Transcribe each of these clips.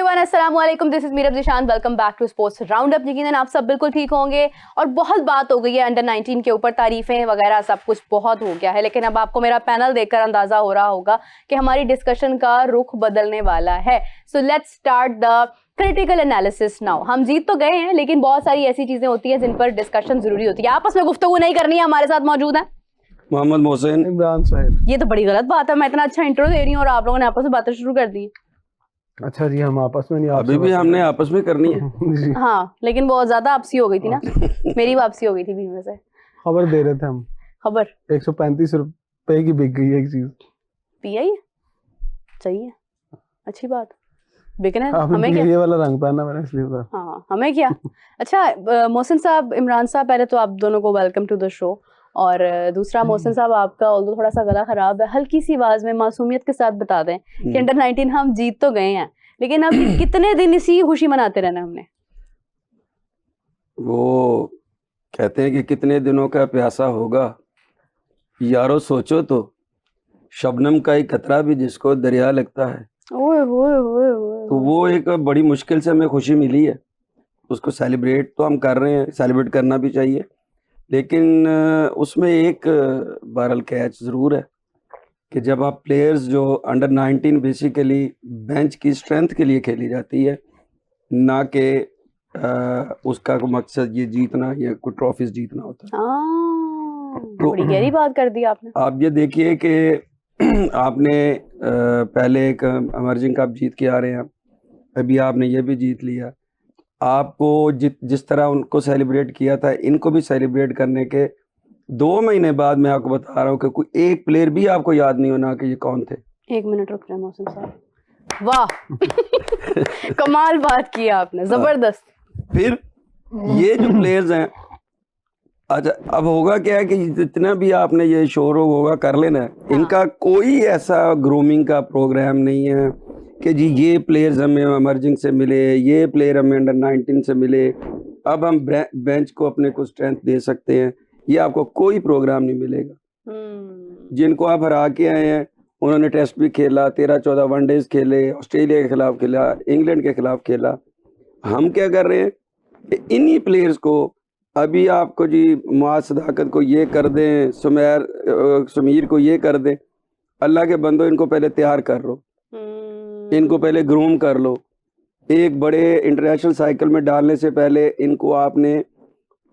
Everyone, अस्सलाम वालेकुम। This is Mirab Zeeshan. Welcome back to sports round up. यकीनन आप सब बिल्कुल ठीक होंगे और बहुत बात हो गई है अंडर 19 के ऊपर, तारीफें वगैरह सब कुछ बहुत हो गया है, लेकिन अब आपको मेरा पैनल देखकर अंदाजा हो रहा होगा कि हमारी डिस्कशन का रुख बदलने वाला है। So let's start the critical analysis now. हम जीत तो गए हैं, लेकिन बहुत सारी ऐसी चीजें होती हैं जिन पर डिस्कशन जरूरी होती है। आपस में गुफ्तगू नहीं करनी है। हमारे साथ मौजूद है मोहम्मद मोहसिन, इमरान साहिब। ये तो बड़ी गलत बात है। मैं इतना अच्छा इंट्रो दे रही हूँ और आप लोगों ने आपस में बातें शुरू कर दी। अच्छा जी, हम आपस में नहीं, अभी भी हमने आपस में करनी है। जी, हाँ, लेकिन बहुत ज्यादा आपसी हो गई थी ना। मेरी वापसी हो गई थी बीच में से। खबर दे रहे थे हम। खबर 135 रुपए की बिक गई है एक चीज। पिया ही सही है, अच्छी बात। बिकना है, आपने हमें क्या। ये वाला रंग पहना, मैंने इसलिए बता। हाँ, हमें क्या। अच्छा मोहसिन साहब, इमरान साहब, पहले तो आप दोनों को वेलकम टू द शो। और दूसरा मोहसिन साहब, आपका ऑल्दो थोड़ा सा गला खराब है, हल्की सी आवाज में मासूमियत के साथ बता दें कि अंडर 19 हम जीत तो गए हैं, लेकिन अब कितने दिन इसी खुशी मनाते रहना हमने। वो कहते हैं कि कितने दिनों का प्यासा होगा यारो, सोचो तो शबनम का एक कतरा भी जिसको दरिया लगता है। ओए ओए ओए ओए। तो वो एक बड़ी मुश्किल से हमें खुशी मिली है, उसको सेलिब्रेट तो हम कर रहे हैं, सेलिब्रेट करना भी चाहिए, लेकिन उसमें एक बहरहाल कैच ज़रूर है कि जब आप प्लेयर्स जो अंडर 19 बेसिकली बेंच की स्ट्रेंथ के लिए खेली जाती है, ना कि उसका कोई मकसद ये जीतना या कोई ट्रॉफीज जीतना होता है। बड़ी गहरी बात कर दी आपने। आप ये देखिए कि आपने पहले एक एमर्जिंग कप जीत के आ रहे हैं, अभी आपने ये भी जीत लिया। आपको जिस तरह उनको सेलिब्रेट किया था, इनको भी सेलिब्रेट करने के 2 महीने बाद मैं आपको बता रहा हूँ कि कोई एक प्लेयर भी आपको याद नहीं होना कि ये कौन थे। 1 मिनट रुक रहे मोहसिन साहब। वाह कमाल बात की आपने, जबरदस्त। फिर ये जो प्लेयर्स हैं, अच्छा अब होगा क्या है कि जितना भी आपने ये शोर होगा कर लेना है। इनका कोई ऐसा ग्रूमिंग का प्रोग्राम नहीं है कि जी ये प्लेयर्स हमें एमर्जिंग से मिले, ये प्लेयर हमें अंडर 19 से मिले, अब हम बेंच को अपने को स्ट्रेंथ दे सकते हैं। ये आपको कोई प्रोग्राम नहीं मिलेगा। जिनको आप हरा के आए हैं, उन्होंने टेस्ट भी खेला, 13-14 वनडेज खेले, ऑस्ट्रेलिया के खिलाफ खेला, इंग्लैंड के खिलाफ खेला। हम क्या कर रहे हैं कि इन्हीं प्लेयर्स को अभी आपको जी मुआज सदाकत को ये कर दें, सुमीर को ये कर दें। अल्लाह के बंदो, इनको पहले तैयार कर लो, इनको पहले ग्रूम कर लो। एक बड़े इंटरनेशनल साइकिल में डालने से पहले इनको आपने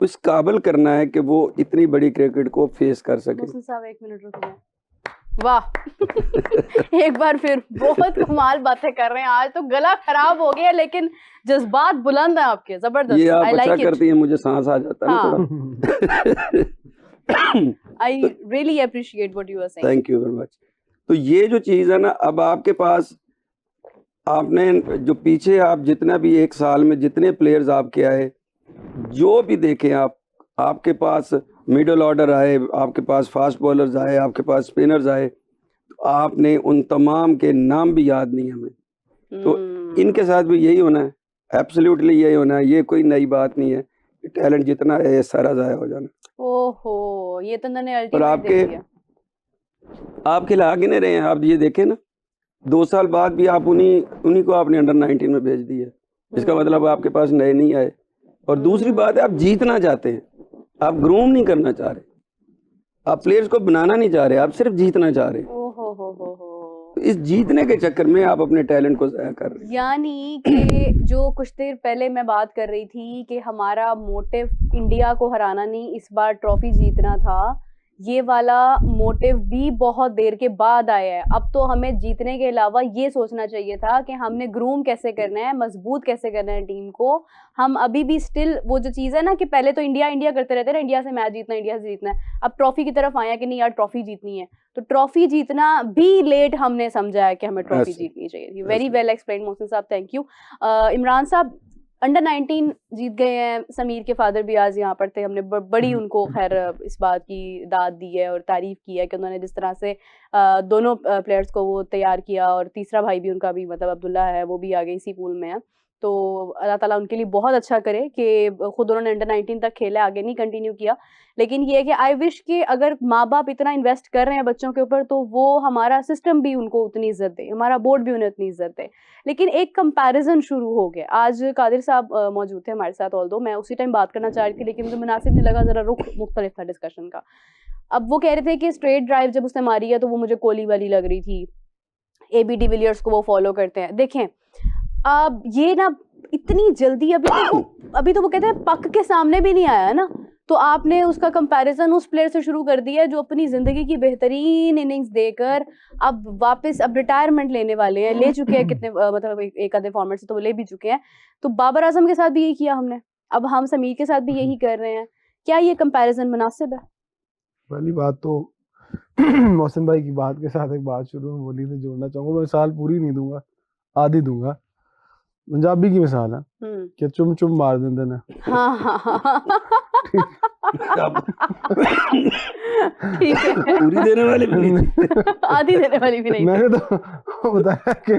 उस काबिल करना है कि वो इतनी बड़ी क्रिकेट को फेस कर सके। साहब 1 मिनट रुकिए। वाह एक बार फिर बहुत कमाल बातें कर रहे हैं। आज तो गला खराब हो गया, लेकिन जज्बात बुलंद हैं आपके, जबरदस्त। ये आप अच्छा करती हैं, मुझे सांस आ जाता है ना थोड़ा। I really appreciate what you are saying. Thank you very much. तो ये जो चीज़ है ना, अब आपके पास, आपने जो पीछे आप जितना भी एक साल में जितने प्लेयर्स आपके आए, जो भी देखें आप, आपके पास मिडिल ऑर्डर आए, आपके पास फास्ट बॉलर्स आए, आपके पास स्पिनर्स आए, तो आपने उन तमाम के नाम भी याद नहीं हमें। तो इनके साथ भी यही होना है, एब्सोल्युटली यही होना है। ये कोई नई बात नहीं है। टैलेंट जितना है ये सारा ज़ाया हो जाना। ओहो, ये तो मैंने और अल्टीमेट दे दिया। आप खिला के नहीं रहे हैं। आप ये देखें ना, 2 साल बाद भी आप उन्हीं को आपने अंडर 19 में भेज दिया। इसका मतलब आपके पास नए नहीं आए। और दूसरी बात है, आप जीतना चाहते हैं, आप ग्रूम नहीं करना चाह रहे, आप प्लेयर्स को बनाना नहीं चाह रहे, आप सिर्फ जीतना चाह रहे। तो इस जीतने के चक्कर में आप अपने टैलेंट को ज़ाया कर रहे हैं। यानी कि जो कुछ देर पहले मैं बात कर रही थी कि हमारा मोटिव इंडिया को हराना नहीं, इस बार ट्रॉफी जीतना था, ये वाला मोटिव भी बहुत देर के बाद आया है। अब तो हमें जीतने के अलावा ये सोचना चाहिए था कि हमने ग्रूम कैसे करना है, मजबूत कैसे करना है टीम को। हम अभी भी स्टिल वो जो चीज़ है ना कि पहले तो इंडिया इंडिया करते रहते हैं, इंडिया से मैच जीतना, इंडिया से जीतना है। अब ट्रॉफी की तरफ आया कि नहीं यार ट्रॉफी जीतनी है, तो ट्रॉफी जीतना भी लेट हमने समझा है कि हमें ट्रॉफी जीतनी चाहिए। वेरी वेल एक्सप्लेन मोहसिन साहब, थैंक यू। इमरान साहब, अंडर 19 जीत गए हैं। समीर के फादर भी आज यहाँ पर थे, हमने बड़ी उनको खैर इस बात की दाद दी है और तारीफ की है कि उन्होंने जिस तरह से दोनों प्लेयर्स को वो तैयार किया, और तीसरा भाई भी उनका भी, मतलब अब्दुल्ला है, वो भी आगे इसी पूल में है। तो अल्लाह ताला उनके लिए बहुत अच्छा करे कि खुद उन्होंने अंडर 19 तक खेला, आगे नहीं कंटिन्यू किया। लेकिन ये है कि आई विश कि अगर माँ बाप इतना इन्वेस्ट कर रहे हैं बच्चों के ऊपर, तो वो हमारा सिस्टम भी उनको उतनी इज्जत दे, हमारा बोर्ड भी उन्हें उतनी इज्जत दे। लेकिन एक कंपैरिजन शुरू हो गया। आज कादिर साहब मौजूद थे हमारे साथ, ऑल्दो मैं उसी टाइम बात करना चाह रही थी, लेकिन मुझे मुनासिब नहीं लगा, जरा रुख मुख्तलिफ था डिस्कशन का। अब वो कह रहे थे कि स्ट्रेट ड्राइव जब उसने मारी है तो वो मुझे कोहली वाली लग रही थी, AB डिविलियर्स को वो फॉलो करते हैं। देखें अब ये ना इतनी जल्दी अभी तो वो कहते हैं पक के सामने भी नहीं आया ना, तो आपने उसका कंपैरिजन उस प्लेयर से शुरू कर दिया जो अपनी जिंदगी की बेहतरीन इनिंग्स देकर अब वापस अब रिटायरमेंट लेने वाले हैं, ले चुके हैं कितने मतलब एक आधे फॉर्मेट से तो वो ले भी चुके हैं। तो बाबर आजम के साथ भी यही किया हमने, अब हम समीर के साथ भी यही कर रहे हैं। क्या ये कंपैरिजन मुनासिब है? पहली बात तो मोहसिन भाई की बात के साथ एक बात शुरू में बोली थी, जोड़ना चाहूंगा। मैं मिसाल पूरी नहीं दूंगा, आधी दूंगा। पंजाबी की मिसाल है कि चुम चुम मार देंगे ना। हाँ ठीक है, पूरी देने वाली भी नहीं, आधी देने वाली भी नहीं। मैंने तो बताया कि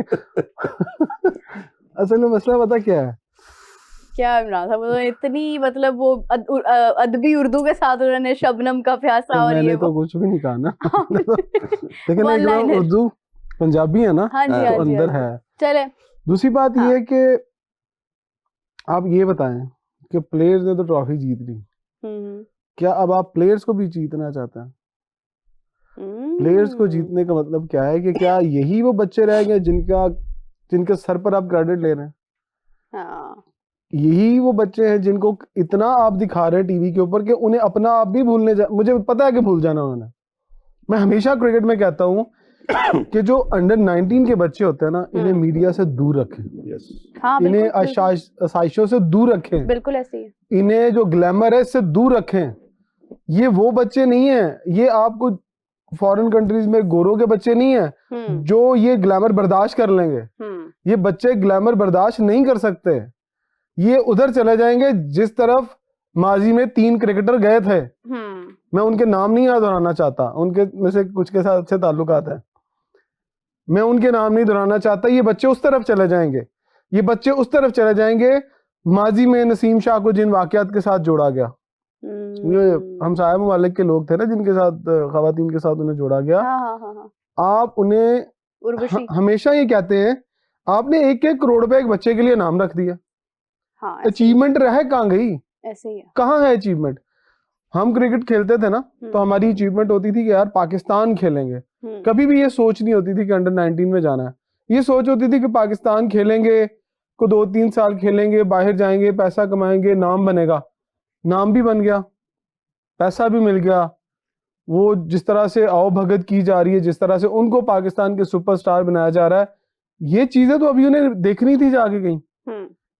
असल में मसला पता क्या है, क्या इमरान साहब वो इतनी मतलब वो अदबी उर्दू के साथ उन्होंने शबनम का प्यासा और मैंने ये तो कुछ भी नहीं कहा ना। लेकिन One एक liner। उर्दू पंजाबी है ना, हाँ जी, तो हाँ जी, अंदर हाँ जी। है। चले दूसरी बात हाँ। ये है कि आप ये बताएं कि प्लेयर्स ने तो ट्रॉफी जीत ली, क्या अब आप प्लेयर्स को भी जीतना चाहते हैं? प्लेयर्स को जीतने का मतलब क्या है कि क्या यही वो बच्चे रह गए जिनके सर पर आप क्रेडिट ले रहे हैं? हाँ। यही वो बच्चे हैं जिनको इतना आप दिखा रहे हैं टीवी के ऊपर कि उन्हें अपना आप भी मुझे पता है कि भूल जाना उन्होंने। मैं हमेशा क्रिकेट में कहता हूं कि जो अंडर 19 के बच्चे होते हैं ना, इन्हें मीडिया से दूर रखें। हाँ, इन्हें बिल्कुल आशाइशों से दूर रखें, बिल्कुल ऐसे ही। इन्हें जो ग्लैमर है इससे दूर रखें। ये वो बच्चे नहीं है, ये आपको फॉरेन कंट्रीज में गोरों के बच्चे नहीं है जो ये ग्लैमर बर्दाश्त कर लेंगे। ये बच्चे ग्लैमर बर्दाश्त नहीं कर सकते, ये उधर चले जाएंगे जिस तरफ माजी में 3 क्रिकेटर गए थे। मैं उनके नाम नहीं याद दोहराना चाहता, उनके में से कुछ के साथ अच्छे ताल्लुकात है, मैं उनके नाम नहीं दोहराना चाहता। ये बच्चे उस तरफ चले जाएंगे, ये बच्चे उस तरफ चले जाएंगे। माजी में नसीम शाह को जिन वाकयात के साथ जोड़ा गया, ये हम साहब ममालिक के लोग थे ना जिनके साथ खवातीन के साथ उन्हें जोड़ा गया। आप उन्हें हमेशा ये कहते हैं आपने 1-1 करोड़ रुपए एक बच्चे के लिए नाम रख दिया। अचीवमेंट रह कहाँ गई? ऐसे ही कहाँ है अचीवमेंट? हम क्रिकेट खेलते थे ना तो हमारी अचीवमेंट होती थी कि यार पाकिस्तान खेलेंगे। कभी भी ये सोच नहीं होती थी कि अंडर 19 में जाना है, ये सोच होती थी कि पाकिस्तान खेलेंगे, को 2-3 साल खेलेंगे, बाहर जाएंगे, पैसा कमाएंगे, नाम बनेगा। नाम भी बन गया, पैसा भी मिल गया। वो जिस तरह से आओ भगत की जा रही है, जिस तरह से उनको पाकिस्तान के सुपरस्टार बनाया जा रहा है, ये चीजें तो अभी उन्हें देखनी थी जाके कहीं,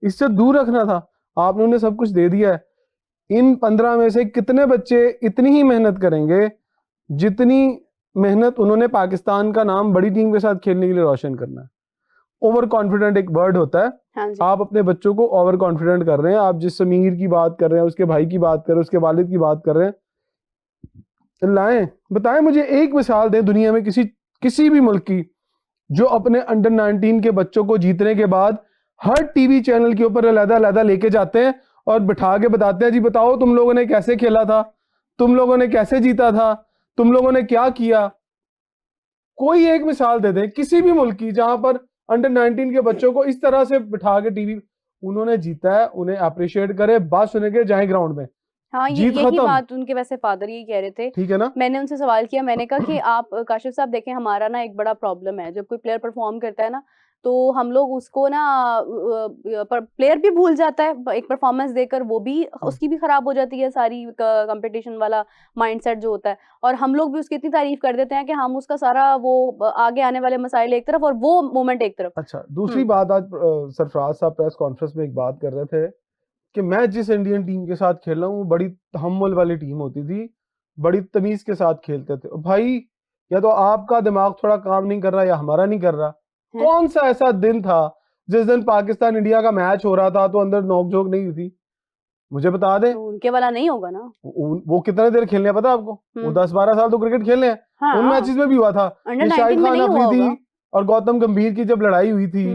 इससे दूर रखना था। आपने उन्हें सब कुछ दे दिया है। इन 15 में से कितने बच्चे इतनी ही मेहनत करेंगे जितनी मेहनत उन्होंने पाकिस्तान का नाम बड़ी टीम के साथ खेलने के लिए रोशन करना है? ओवर कॉन्फिडेंट एक वर्ड होता है। हाँ, आप अपने बच्चों को ओवर कॉन्फिडेंट कर रहे हैं। आप जिस समीर की बात कर रहे हैं, उसके भाई की बात कर रहे हैं, उसके वालिद की बात कर रहे हैं, लाएं, बताएं मुझे एक मिसाल दें दुनिया में किसी भी मुल्क की जो अपने अंडर 19 के बच्चों को जीतने के बाद हर टीवी चैनल के ऊपर अलग-अलग लेके जाते हैं और बिठा के बताते हैं, जी बताओ तुम लोगों ने कैसे खेला था, तुम लोगों ने कैसे जीता था, तुम लोगों ने क्या किया। कोई एक मिसाल दे दें किसी भी मुल्क की जहां पर अंडर 19 के बच्चों को इस तरह से बिठा के टीवी, उन्होंने जीता है, उन्हें अप्रिशिएट करे, बात सुने के जाए ग्राउंड में। हाँ, यही बात उनके वैसे फादर यही कह रहे थे, ठीक है ना। मैंने उनसे सवाल किया, मैंने कहा कि आप काशिफ साहब देखें, हमारा ना एक बड़ा प्रॉब्लम है, जब कोई प्लेयर परफॉर्म करता है ना तो हम लोग उसको ना प्लेयर भी भूल जाता है एक परफॉर्मेंस देकर, वो भी उसकी भी खराब हो जाती है सारी कंपटीशन वाला माइंडसेट जो होता है, और हम लोग भी उसकी इतनी तारीफ कर देते हैं कि हम उसका सारा वो आगे आने वाले मसाइल एक तरफ और वो मोमेंट एक तरफ। अच्छा, दूसरी बात, आज सरफराज साहब प्रेस कॉन्फ्रेंस में एक बात कर रहे थे कि मैं जिस इंडियन टीम के साथ खेल रहा हूँ वो बड़ी तहम्मुल वाली टीम होती थी, बड़ी तमीज के साथ खेलते थे। भाई या तो आपका दिमाग थोड़ा काम नहीं कर रहा या हमारा नहीं कर रहा। कौन सा ऐसा दिन था जिस दिन पाकिस्तान इंडिया का मैच हो रहा था तो अंदर नोकझोंक नहीं हुई थी? मुझे बता दें। तो उनके वाला नहीं होगा ना। वो कितने देर खेलने पता है आपको? वो 10-12 साल तो क्रिकेट खेले हैं। हाँ, उन मैचेस में भी हुआ था। शाहिद खान अफरीदी और गौतम गंभीर की जब लड़ाई हुई थी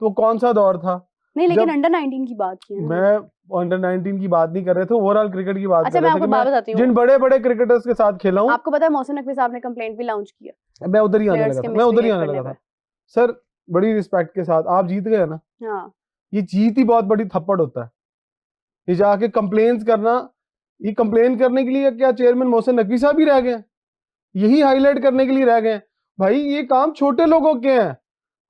तो कौन सा दौर था? नहीं, लेकिन जब अंडर 19 की बात की है ना। मैं अंडर 19 की बात नहीं कर रहे थे, ओवरऑल क्रिकेट की बात अच्छा, कर मैं रहे थे आपको कि बात मैं बताती हूँ। जिन बड़े बड़े क्रिकेटर्स के साथ खेला हूँ, आपको पता है मोहसिन नकवी साहब ने कंप्लेंट भी लॉन्च किया मैं उधर ही आने प्लेयर्स लगा के था, मैं उधर ही मिसबिहेव आने करने लगा था। पर। सर बड़ी रिस्पेक्ट के साथ, आप जीत गए ना, हाँ, ये जीत ही बहुत बड़ी थप्पड़ होता है। ये जाके कंप्लेन करना, ये कंप्लेन करने के लिए क्या चेयरमैन मोहसिन नकवी साहब ही रह गए? यही हाईलाइट करने के लिए रह गए? भाई ये काम छोटे लोगों के हैं,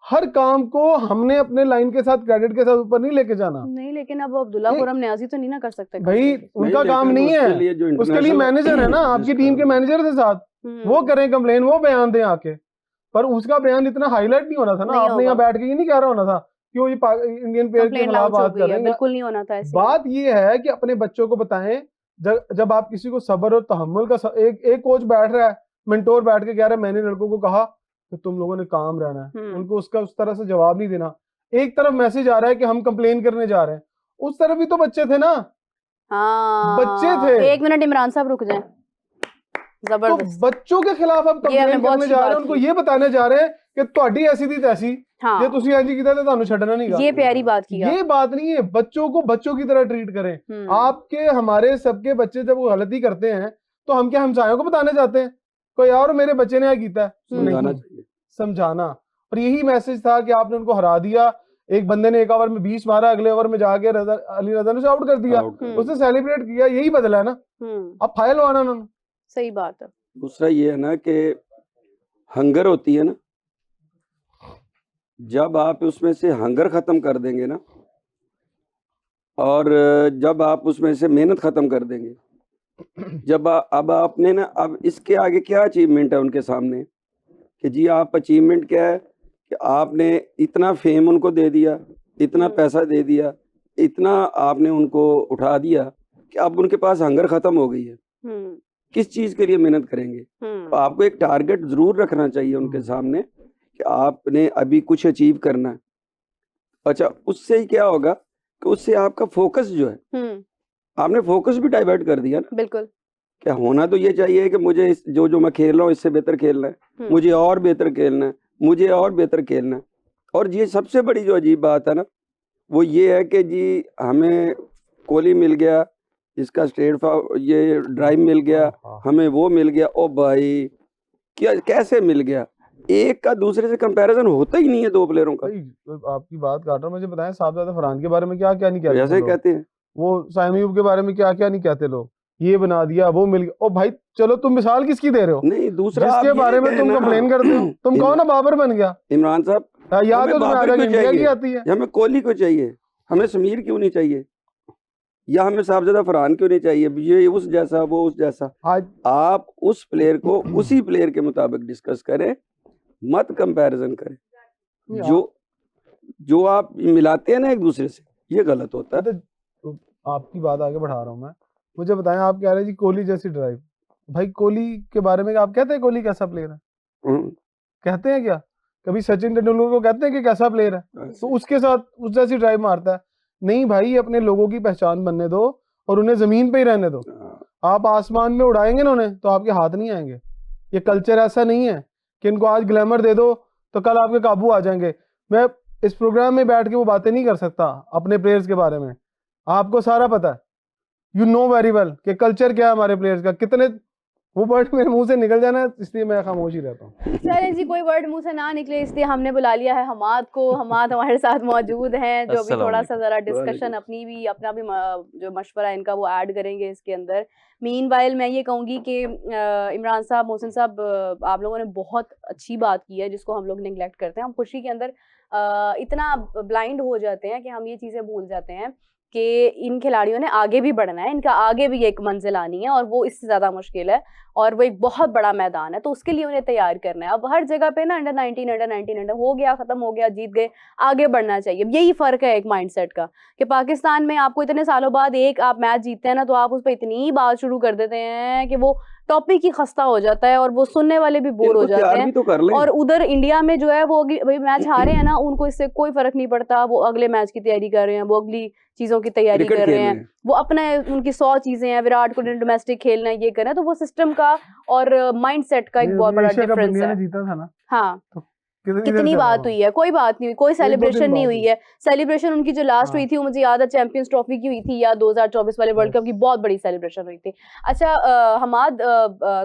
हर काम को हमने अपने लाइन के साथ, क्रेडिट के साथ ऊपर नहीं लेके जाना। नहीं, लेकिन अब अब्दुल्ला खुरम न्याजी तो नहीं ना कर सकते भाई complaint। उनका काम नहीं है, उसके लिए मैनेजर है ना, आपकी टीम के मैनेजर थे साथ, वो करें कंप्लेन, वो बयान दें आके। पर उसका बयान इतना हाईलाइट नहीं होना था ना, नहीं आपने यहाँ होगा। बैठ के ये नहीं कह रहा होना था कि वो ये इंडियन प्लेयर के कंप्लेंट खिलाफ लॉन्च हो बात गई कर है, रहे हैं। बिल्कुल नहीं होना था ऐसे। बात ये है कि अपने बच्चों को बताएं, जब आप किसी को सब्र और तहम्मुल का एक कोच बैठ रहा है, मेंटोर बैठ के कह रहा है मैंने लड़कों को कहा कि तुम लोगों ने काम रहना है, उनको उसका उस तरह से जवाब नहीं देना। एक तरफ मैसेज आ रहा है कि हम कंप्लेन करने जा रहे हैं, उस तरफ भी तो बच्चे थे ना, हाँ, बच्चे थे। 1 मिनट इमरान साहब रुक जाएं। तो जबरदस्त। बच्चों के खिलाफ आप ये हमने कंप्लेन बहुत करने अच्छी जा रहे हैं, बात उनको की। ये बताने जा रहे हैं कि ਤੁਹਾਡੀ ऐसी थी तैसी, हाँ, ये ਤੁਸੀਂ ਇੰਜ ਕੀਤਾ ਤੇ ਤੁਹਾਨੂੰ ਛੱਡਣਾ ਨਹੀਂਗਾ। ये प्यारी बात की ये बात नहीं है, बच्चों को बच्चों की तरह ट्रीट करें। आपके हमारे सबके बच्चे जब वो गलती करते हैं तो हम क्या हमसायों को बताने जाते हैं कोई और मेरे बच्चे ने क्या किया? समझाना नहीं, चाहिए। समझाना। और यही मैसेज था कि आपने उनको हरा दिया। एक बंदे ने एक ओवर में 20 मारा, अगले ओवर में जाके अली रजा ने आउट कर दिया, उसने सेलिब्रेट किया, यही बदला है ना। अब फाइल आना उन्होंने, सही बात है। दूसरा ये है ना कि हंगर होती है ना, जब आप उसमें से हंगर खत्म कर देंगे ना, और जब आप उसमें से मेहनत खत्म कर देंगे, जब अब आपने ना, अब इसके आगे क्या अचीवमेंट है उनके सामने कि जी आप अचीवमेंट क्या है कि आपने इतना फेम उनको दे दिया, इतना पैसा दे दिया, इतना आपने उनको उठा दिया कि अब उनके पास हंगर खत्म हो गई है। किस चीज के लिए मेहनत करेंगे? तो आपको एक टारगेट जरूर रखना चाहिए उनके सामने कि आपने अभी कुछ अचीव करना है। अच्छा, उससे ही क्या होगा कि उससे आपका फोकस जो है, आपने फोकस भी डाइवर्ट कर दिया ना। बिल्कुल। क्या होना तो ये चाहिए कि मुझे जो मैं खेल रहा हूँ इससे बेहतर खेलना है, मुझे और बेहतर खेलना है, मुझे और बेहतर खेलना है। और ये सबसे बड़ी जो अजीब बात है ना, वो ये है कि जी हमें कोहली मिल गया, इसका स्टेट ये ड्राइव मिल गया, हमें वो मिल गया। ओ भाई, क्या कैसे मिल गया? एक का दूसरे से कंपैरिजन होता ही नहीं है दो प्लेयरों का। आपकी बात काट रहा हूँ, मुझे बताएं साहबजादा फरहान के बारे में क्या क्या नहीं कहते? ऐसे कहते हैं वो साइम अयूब के बारे में क्या क्या नहीं कहते लोग, ये बना दिया, वो मिल गया। ओ भाई चलो, तुम मिसाल किसकी दे रहे हो? नहीं, दूसरा जिसके बारे में तुम कंप्लेन करते हो, तुम कहो ना बाबर बन गया। इमरान साहब, या तो तुम्हें आधा इंडिया की आती है, हमें कोहली को चाहिए, हमें समीर क्यों नहीं चाहिए, या हमें साहबजादा फरहान क्यों नहीं चाहिए? ये उस जैसा, वो उस जैसा। आप उस प्लेयर को उसी प्लेयर के मुताबिक डिस्कस करें, मत कंपैरिजन करें। जो आप मिलाते हैं ना एक दूसरे से, ये गलत होता है। तो आपकी बात आगे बढ़ा रहा हूं मैं। मुझे बताएं, आप कह रहे हैं जी कोहली जैसी ड्राइव। भाई कोहली के बारे में आप कहते हैं कोहली कैसा प्लेयर है? कहते हैं क्या? कभी सचिन तेंदुलकर को कहते हैं कि कैसा प्लेयर है? तो उसके साथ उस जैसी ड्राइव मारता है? नहीं भाई, अपने लोगों की पहचान बनने दो और उन्हें जमीन पे ही रहने दो। आप आसमान में उड़ाएंगे ना उन्हें, तो आपके हाथ नहीं आएंगे। ये कल्चर ऐसा नहीं है कि इनको आज ग्लैमर दे दो तो कल आपके काबू आ जाएंगे। मैं इस प्रोग्राम में बैठ के वो बातें नहीं कर सकता अपने प्लेयर्स के बारे में, आपको सारा पता है, यू नो वेरी वेल कि कल्चर क्या है हमारे प्लेयर्स का। कितने वो वर्ड मेरे मुंह से निकल जाना है, इसलिए मैं खामोश ही रहता हूँ। चलें जी, कोई वर्ड मुंह से ना निकले इसलिए हमने बुला लिया है हमाद को। हमाद हमारे साथ मौजूद हैं, जो अभी थोड़ा सा जरा डिस्कशन अपना भी जो मशवरा इनका वो ऐड करेंगे इसके अंदर। मीनवाइल मैं ये कहूँगी कि इमरान साहब, मोहसिन साहब, आप लोगों ने बहुत अच्छी बात की है जिसको हम लोग निगलेक्ट करते हैं। हम खुशी के अंदर इतना ब्लाइंड हो जाते हैं कि हम ये चीज़ें भूल जाते हैं कि इन खिलाड़ियों ने आगे भी बढ़ना है, इनका आगे भी एक मंजिल आनी है और वो इससे ज़्यादा मुश्किल है और वो एक बहुत बड़ा मैदान है, तो उसके लिए उन्हें तैयार करना है। अब हर जगह पे ना अंडर 19 हो गया, ख़त्म हो गया, जीत गए, आगे बढ़ना चाहिए। यही फ़र्क है एक माइंडसेट का कि पाकिस्तान में आपको इतने सालों बाद एक आप मैच जीतते हैं ना, तो आप उस पर इतनी बात शुरू कर देते हैं कि वो टॉपिक ही खस्ता हो जाता है और वो सुनने वाले भी बोर हो जाते हैं। तो कर लें। और उधर इंडिया में जो है वो भाई मैच हारे हैं ना, उनको इससे कोई फर्क नहीं पड़ता, वो अगले मैच की तैयारी कर रहे हैं, वो अगली चीजों की तैयारी कर रहे हैं, वो अपने उनकी 100 चीजें हैं, विराट कोहली डोमेस्टिक खेलना है, ये करना है। तो वो सिस्टम का और माइंडसेट का एक बहुत बड़ा डिफरेंस है। जीता था ना, हाँ, तो कितनी बात हुई है, कोई बात नहीं हुई, कोई सेलिब्रेशन नहीं हुई है। सेलिब्रेशन उनकी जो लास्ट हुई थी वो मुझे याद है चैंपियंस ट्रॉफी की हुई थी या 2024 वाले वर्ल्ड कप की बहुत बड़ी सेलिब्रेशन हुई थी। अच्छा हमाद,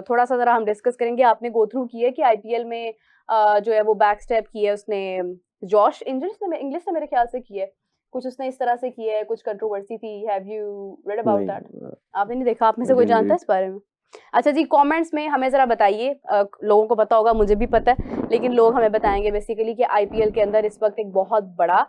थोड़ा सा जरा हम डिस्कस करेंगे, आपने गो थ्रू की है कि आईपीएल में जो है वो बैक स्टेप की है उसने, जॉश इंग्लिश से मेरे ख्याल से की है कुछ, उसने इस तरह से की है, कुछ कंट्रोवर्सी थी। Have you read about that? आपने नहीं देखा? आप में से कोई जानता है इस बारे में? अच्छा जी, कमेंट्स में हमें जरा बताइए, लोगों को पता होगा, मुझे भी पता है, लेकिन लोग हमें बताएंगे बेसिकली कि आईपीएल के अंदर इस वक्त एक बहुत बड़ा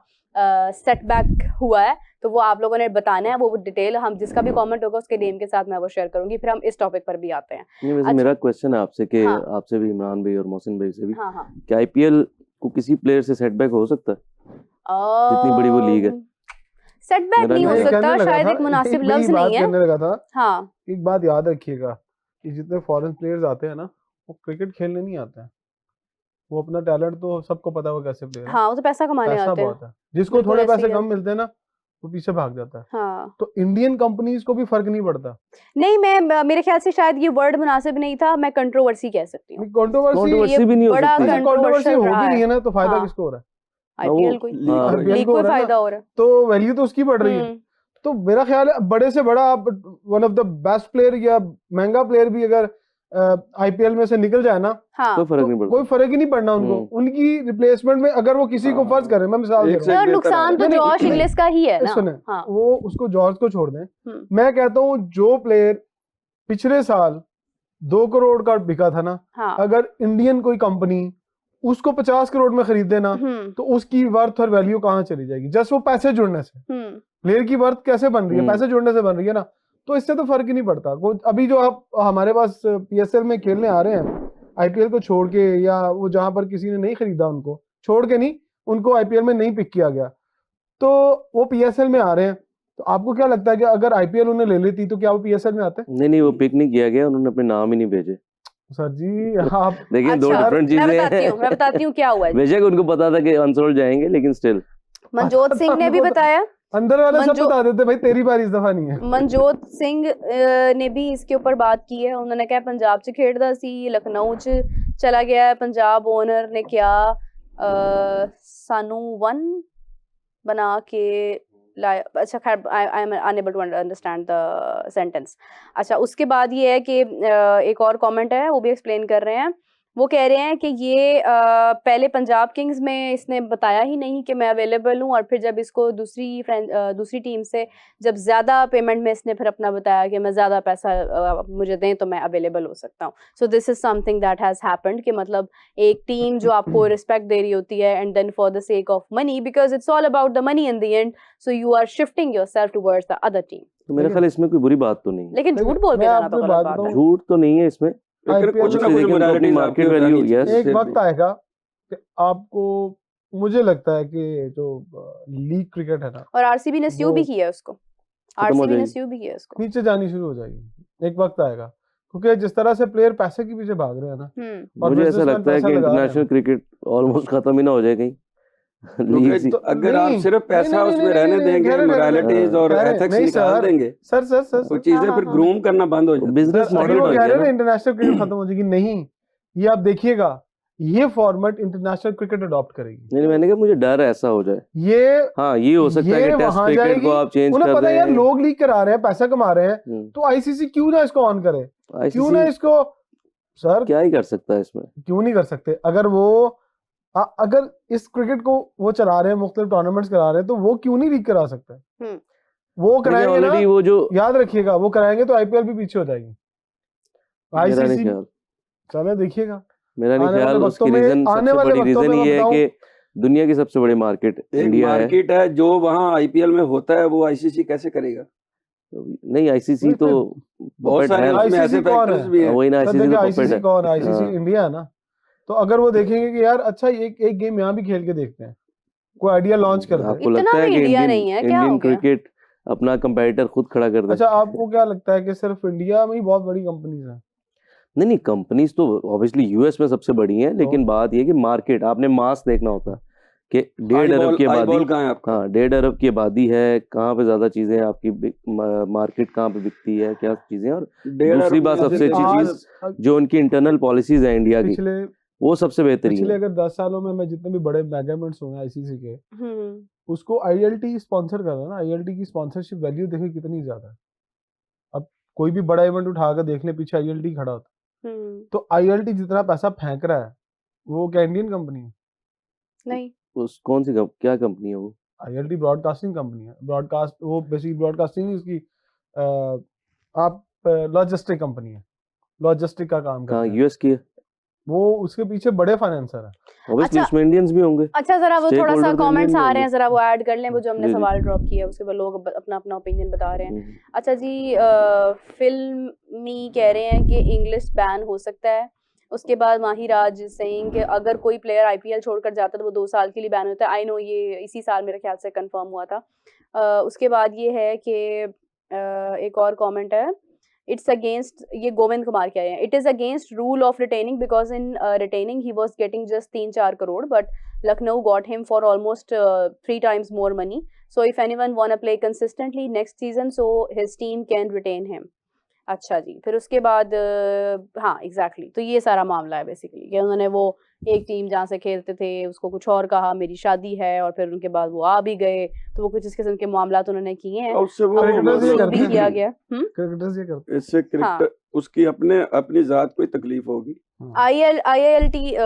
सेटबैक हुआ है, तो वो आप लोगों ने बताना है। वो डिटेल हम जिसका भी कमेंट होगा उसके नेम के साथ मैं वो शेयर करूंगी, फिर हम इस टॉपिक पर भी आते हैं। वैसे अच्छा, मेरा क्वेश्चन है आपसे कि हाँ, आपसे भी, इमरान भाई और मोहसिन भाई से भी, हाँ हाँ, कि आईपीएल को किसी प्लेयर से सेटबैक हो सकता है? जितनी बड़ी वो लीग है। सेटबैक मेरा नहीं हो नहीं मैं कहने सकता, लगा शायद था, एक मुनासिब मैं लफ्ज बात नहीं है। करने लगा था, हाँ, एक बात याद रखिएगा कि जितने फॉरेन प्लेयर्स आते हैं ना, वो क्रिकेट खेलने नहीं आते हैं। वो अपना टैलेंट तो सबको पता है वो कैसे प्लेयर है, हाँ, वो तो पैसा कमाने पैसा आते हैं, बहुत है। जिसको बिल्कुल थोड़े ऐसे पैसे ही है। कम मिलते हैं ना, वो पीछे भाग जाता है। हाँ, तो इंडियन कंपनीज को भी फर्क नहीं पड़ता। नहीं, मैं मेरे ख्याल से शायद ये वर्ड मुनासिब नहीं था, मैं कंट्रोवर्सी कह सकती हूँ। कंट्रोवर्सी भी नहीं हो बड़ा सकती। कंट्रोवर्सी हो भी नहीं है ना, तो फायदा हाँ, किसको हो रहा है? आईपीएल को IPL लीग को को हो रहा है फायदा ना, हो रहा है। तो वैल्यू तो उसकी बढ़ रही है। तो मेरा ख्याल है बड़े से बड़ा आप one of the best player या महंगा प्लेयर भी अगर आईपीएल में से निकल जाए ना, हाँ, कोई फर्क नहीं तो कोई पड़ता। फर्क ही नहीं पड़ना उनको। उनकी रिप्लेसमेंट में अगर वो किसी को फर्ज करें, मैं मिसाल दे रहा हूँ, तो नुकसान तो नहीं, जॉश इंग्लिश का ही है ना। सुने, हाँ, वो उसको जॉर्ज को छोड़ दें। मैं कहता हूँ जो प्लेयर पिछले साल 2 करोड़ का बिका था ना, हाँ, अगर इंडियन कोई कंपनी उसको 50 करोड़ में खरीद देना, तो उसकी वर्थ और वैल्यू कहाँ चली जाएगी? जस्ट वो पैसे जुड़ने से। प्लेयर की वर्थ कैसे बन रही है? पैसे जुड़ने से बन रही है ना। तो इससे तो फर्क ही नहीं पड़ता। अभी जो आप हमारे पास पीएसएल में खेलने आ रहे हैं, आईपीएल को छोड़ के, या वो जहां पर किसी ने नहीं खरीदा, उनको छोड़ के नहीं, उनको आईपीएल में नहीं पिक किया गया, तो वो पीएसएल में आ रहे हैं। तो आपको क्या लगता है कि अगर आईपीएल उन्हें ले लेती तो क्या वो पीएसएल में आते? नहीं, वो पिक नहीं किया गया, उन्होंने अपने नाम ही नहीं भेजे। सर जी आप देखिए, दो अच्छा, डिफरेंट चीजें मैं बताती हूँ क्या हुआ है। बेशक उनको पता था कि अनसोल्ड जाएंगे, लेकिन स्टिल मनजोत सिंह ने भी बताया, अंदर वाले सब बता देते भाई तेरी बारी इस दफा नहीं है। मनजोत सिंह ने भी इसके ऊपर बात की है। उन्होंने कहा पंजाब च खेड़दा सी, लखनऊ च चला गया, पंजाब ओनर ने क्या सानू वन बना के लाया। अच्छा खैर, I am unable to understand the sentence. अच्छा, उसके बाद ये है कि एक और कमेंट है, वो भी एक्सप्लेन कर रहे हैं। वो कह रहे हैं कि ये पहले पंजाब किंग्स में इसने बताया ही नहीं कि मैं अवेलेबल हूँ, और फिर जब इसको दूसरी टीम से जब ज़्यादा पेमेंट में इसने फिर अपना बताया कि मैं ज़्यादा पैसा मुझे दें तो मैं अवेलेबल हो सकता हूँ। So this is something that has happened, कि मतलब एक टीम जो आपको रिस्पेक्ट दे रही होती है, and then for the sake of money, because it's all about the money in the end, so you are shifting yourself towards the other team. तो मेरे ख्याल इसमें कोई बुरी बात तो नहीं है। लेकिन झूठ बोल के जाना तो गलत बात है। झूठ तो नहीं है इसमें, कुछ ना कुछ अपनी मार्केट वैल्यू। यस, एक वक्त आएगा कि आपको, मुझे लगता है कि जो लीग क्रिकेट है ना, और आरसीबी ने स्यू भी किया है उसको, आरसीबी ने स्यू भी किया है उसको, नीचे जानी शुरू हो जाएगी। एक वक्त आएगा, क्योंकि जिस तरह से प्लेयर पैसे के पीछे भाग रहे हैं ना, और मुझे ऐसा लगता है कि इंटरनेशनल क्रिकेट ऑलमोस्ट खत्म ही ना हो जाए कहीं। तो अगर आप सिर्फ पैसा उसमें रहने देंगे, मोरालिटीज और एथिक्स निकाल देंगे, सर वो चीजें फिर ग्रूम करना बंद हो जाएगी। बिजनेस मॉडल कह रहे हैं इंटरनेशनल क्रिकेट खत्म हो जाएगी। नहीं, ये आप देखिएगा, ये फॉर्मेट इंटरनेशनल क्रिकेट अडॉप्ट करेगी। नहीं, मैंने कहा मुझे डर ऐसा हो जाए। ये हाँ, ये हो सकता है कि टेस्ट क्रिकेट को आप चेंज कर पता रहे है यार, हैं। लोग लीग करा रहे हैं, पैसा कमा रहे हैं, तो आईसीसी क्यों ना इसको ऑन करे? क्यों ना इसको, सर क्या ही कर सकता है इसमें? क्यों नहीं कर सकते? अगर इस क्रिकेट को वो चला रहे हैं, मुख्तलिफ टूर्नामेंट्स करा रहे हैं, तो वो क्यों नहीं लीग करा सकते? वो कराएंगे ना, वो जो याद रखिएगा, वो कराएंगे तो आईपीएल भी पीछे हो जाएगी। आईसीसी चलो देखिएगा। मेरा नहीं ख्याल, उसकी रीजन सबसे बड़ी रीजन ये है कि दुनिया की सबसे बड़ी मार्केट इंडिया है। मार्केट है जो वहाँ आईपीएल में होता है, वो आईसीसी कैसे करेगा? नहीं, आईसीसी तो बहुत सारे ऐसे फैक्टर्स भी हैं। वही ना, आईसीसी कौन है? आईसीसी इंडिया है ना। तो अगर वो देखेंगे कि यार अच्छा एक गेम यहाँ भी खेल के देखते हैं, कोई आइडिया लॉन्च कर दे। आपको लगता है कि इंडियन क्रिकेट अपना कंपेटिटर खुद खड़ा कर दे? अच्छा, आपको क्या लगता है कि सिर्फ इंडिया में ही बहुत बड़ी कंपनीज हैं? नहीं, कंपनीज तो ऑब्वियसली यूएस में सबसे बड़ी हैं, लेकिन बात ये कि मार्केट, आपने मास देखना होता है कि 1.5 अरब की आबादी, हाँ 1.5 अरब की आबादी है, कहाँ पे ज्यादा चीजें आपकी मार्केट कहाँ पे बिकती है, क्या चीजें। और दूसरी बात सबसे अच्छी चीज जो उनकी इंटरनल पॉलिसीज है इंडिया की, वो सबसे बेहतरीन पिछले है। अगर 10 सालों में मैं जितने भी बड़े मेगा इवेंट्स हुए आईसीसी के, उसको आईएलटी स्पॉन्सर कर रहा है ना। आईएलटी की स्पॉन्सरशिप वैल्यू देखिए कितनी ज्यादा है। अब कोई भी बड़ा इवेंट उठाकर देख ले, पीछे आईएलटी खड़ा होता है। तो आईएलटी जितना पैसा फेंक रहा है वो क्या इंडियन कंपनी है? नहीं। उस कौन सी क्या कंपनी है वो? आईएलटी ब्रॉडकास्टिंग कंपनी है। ब्रॉडकास्ट, वो बेसिकली ब्रॉडकास्टिंग उसकी आप लॉजिस्टिक कंपनी है, लॉजिस्टिक का काम करता है। यूएस की है वो, उसके पीछे बड़े फाइनेंसर है। ऑब्वियसली उसमें इंडियंस भी होंगे। अच्छा जरा वो थोड़ा सा Stakeholders कमेंट्स Indian आ भी रहे हैं, होंगे। जरा वो ऐड कर लें, वो जो हमने जी, जी। सवाल ड्रॉप किया उसके बाद लोग अपना अपना ओपिनियन बता रहे हैं। अच्छा जी, फिल्मी कह रहे हैं कि इंग्लिश बैन हो सकता है। उसके बाद माहिराज सिंह कि अगर कोई प्लेयर आईपीएल छोड़कर जाता है तो वो 2 साल के लिए बैन होता है। आई नो ये इसी साल मेरे ख्याल से कंफर्म हुआ था। उसके बाद ये है कि एक और कमेंट है, इट्स अगेंस्ट, ये गोविंद कुमार कह रहे हैं, it is against rule of retaining because in retaining he was getting just 3-4 crore but Lucknow got him for almost 3 times more money. So if anyone wanna play consistently next season, so his team can retain him. अच्छा जी, फिर उसके बाद हाँ exactly तो ये सारा मामला है बेसिकली कि उन्होंने वो एक टीम जहाँ से खेलते थे उसको कुछ और कहा मेरी शादी है, और फिर उनके बाद वो आ भी गए, तो वो कुछ इस किस्म के मामला तो उन्होंने किए हैं। उससे वो क्रिकेटर्स ये भी करते हैं। किया गया। क्रिकेटर्स ये करते इससे क्रिकेट उसकी अपनी जात कोई तकलीफ होगी। हैं। IILT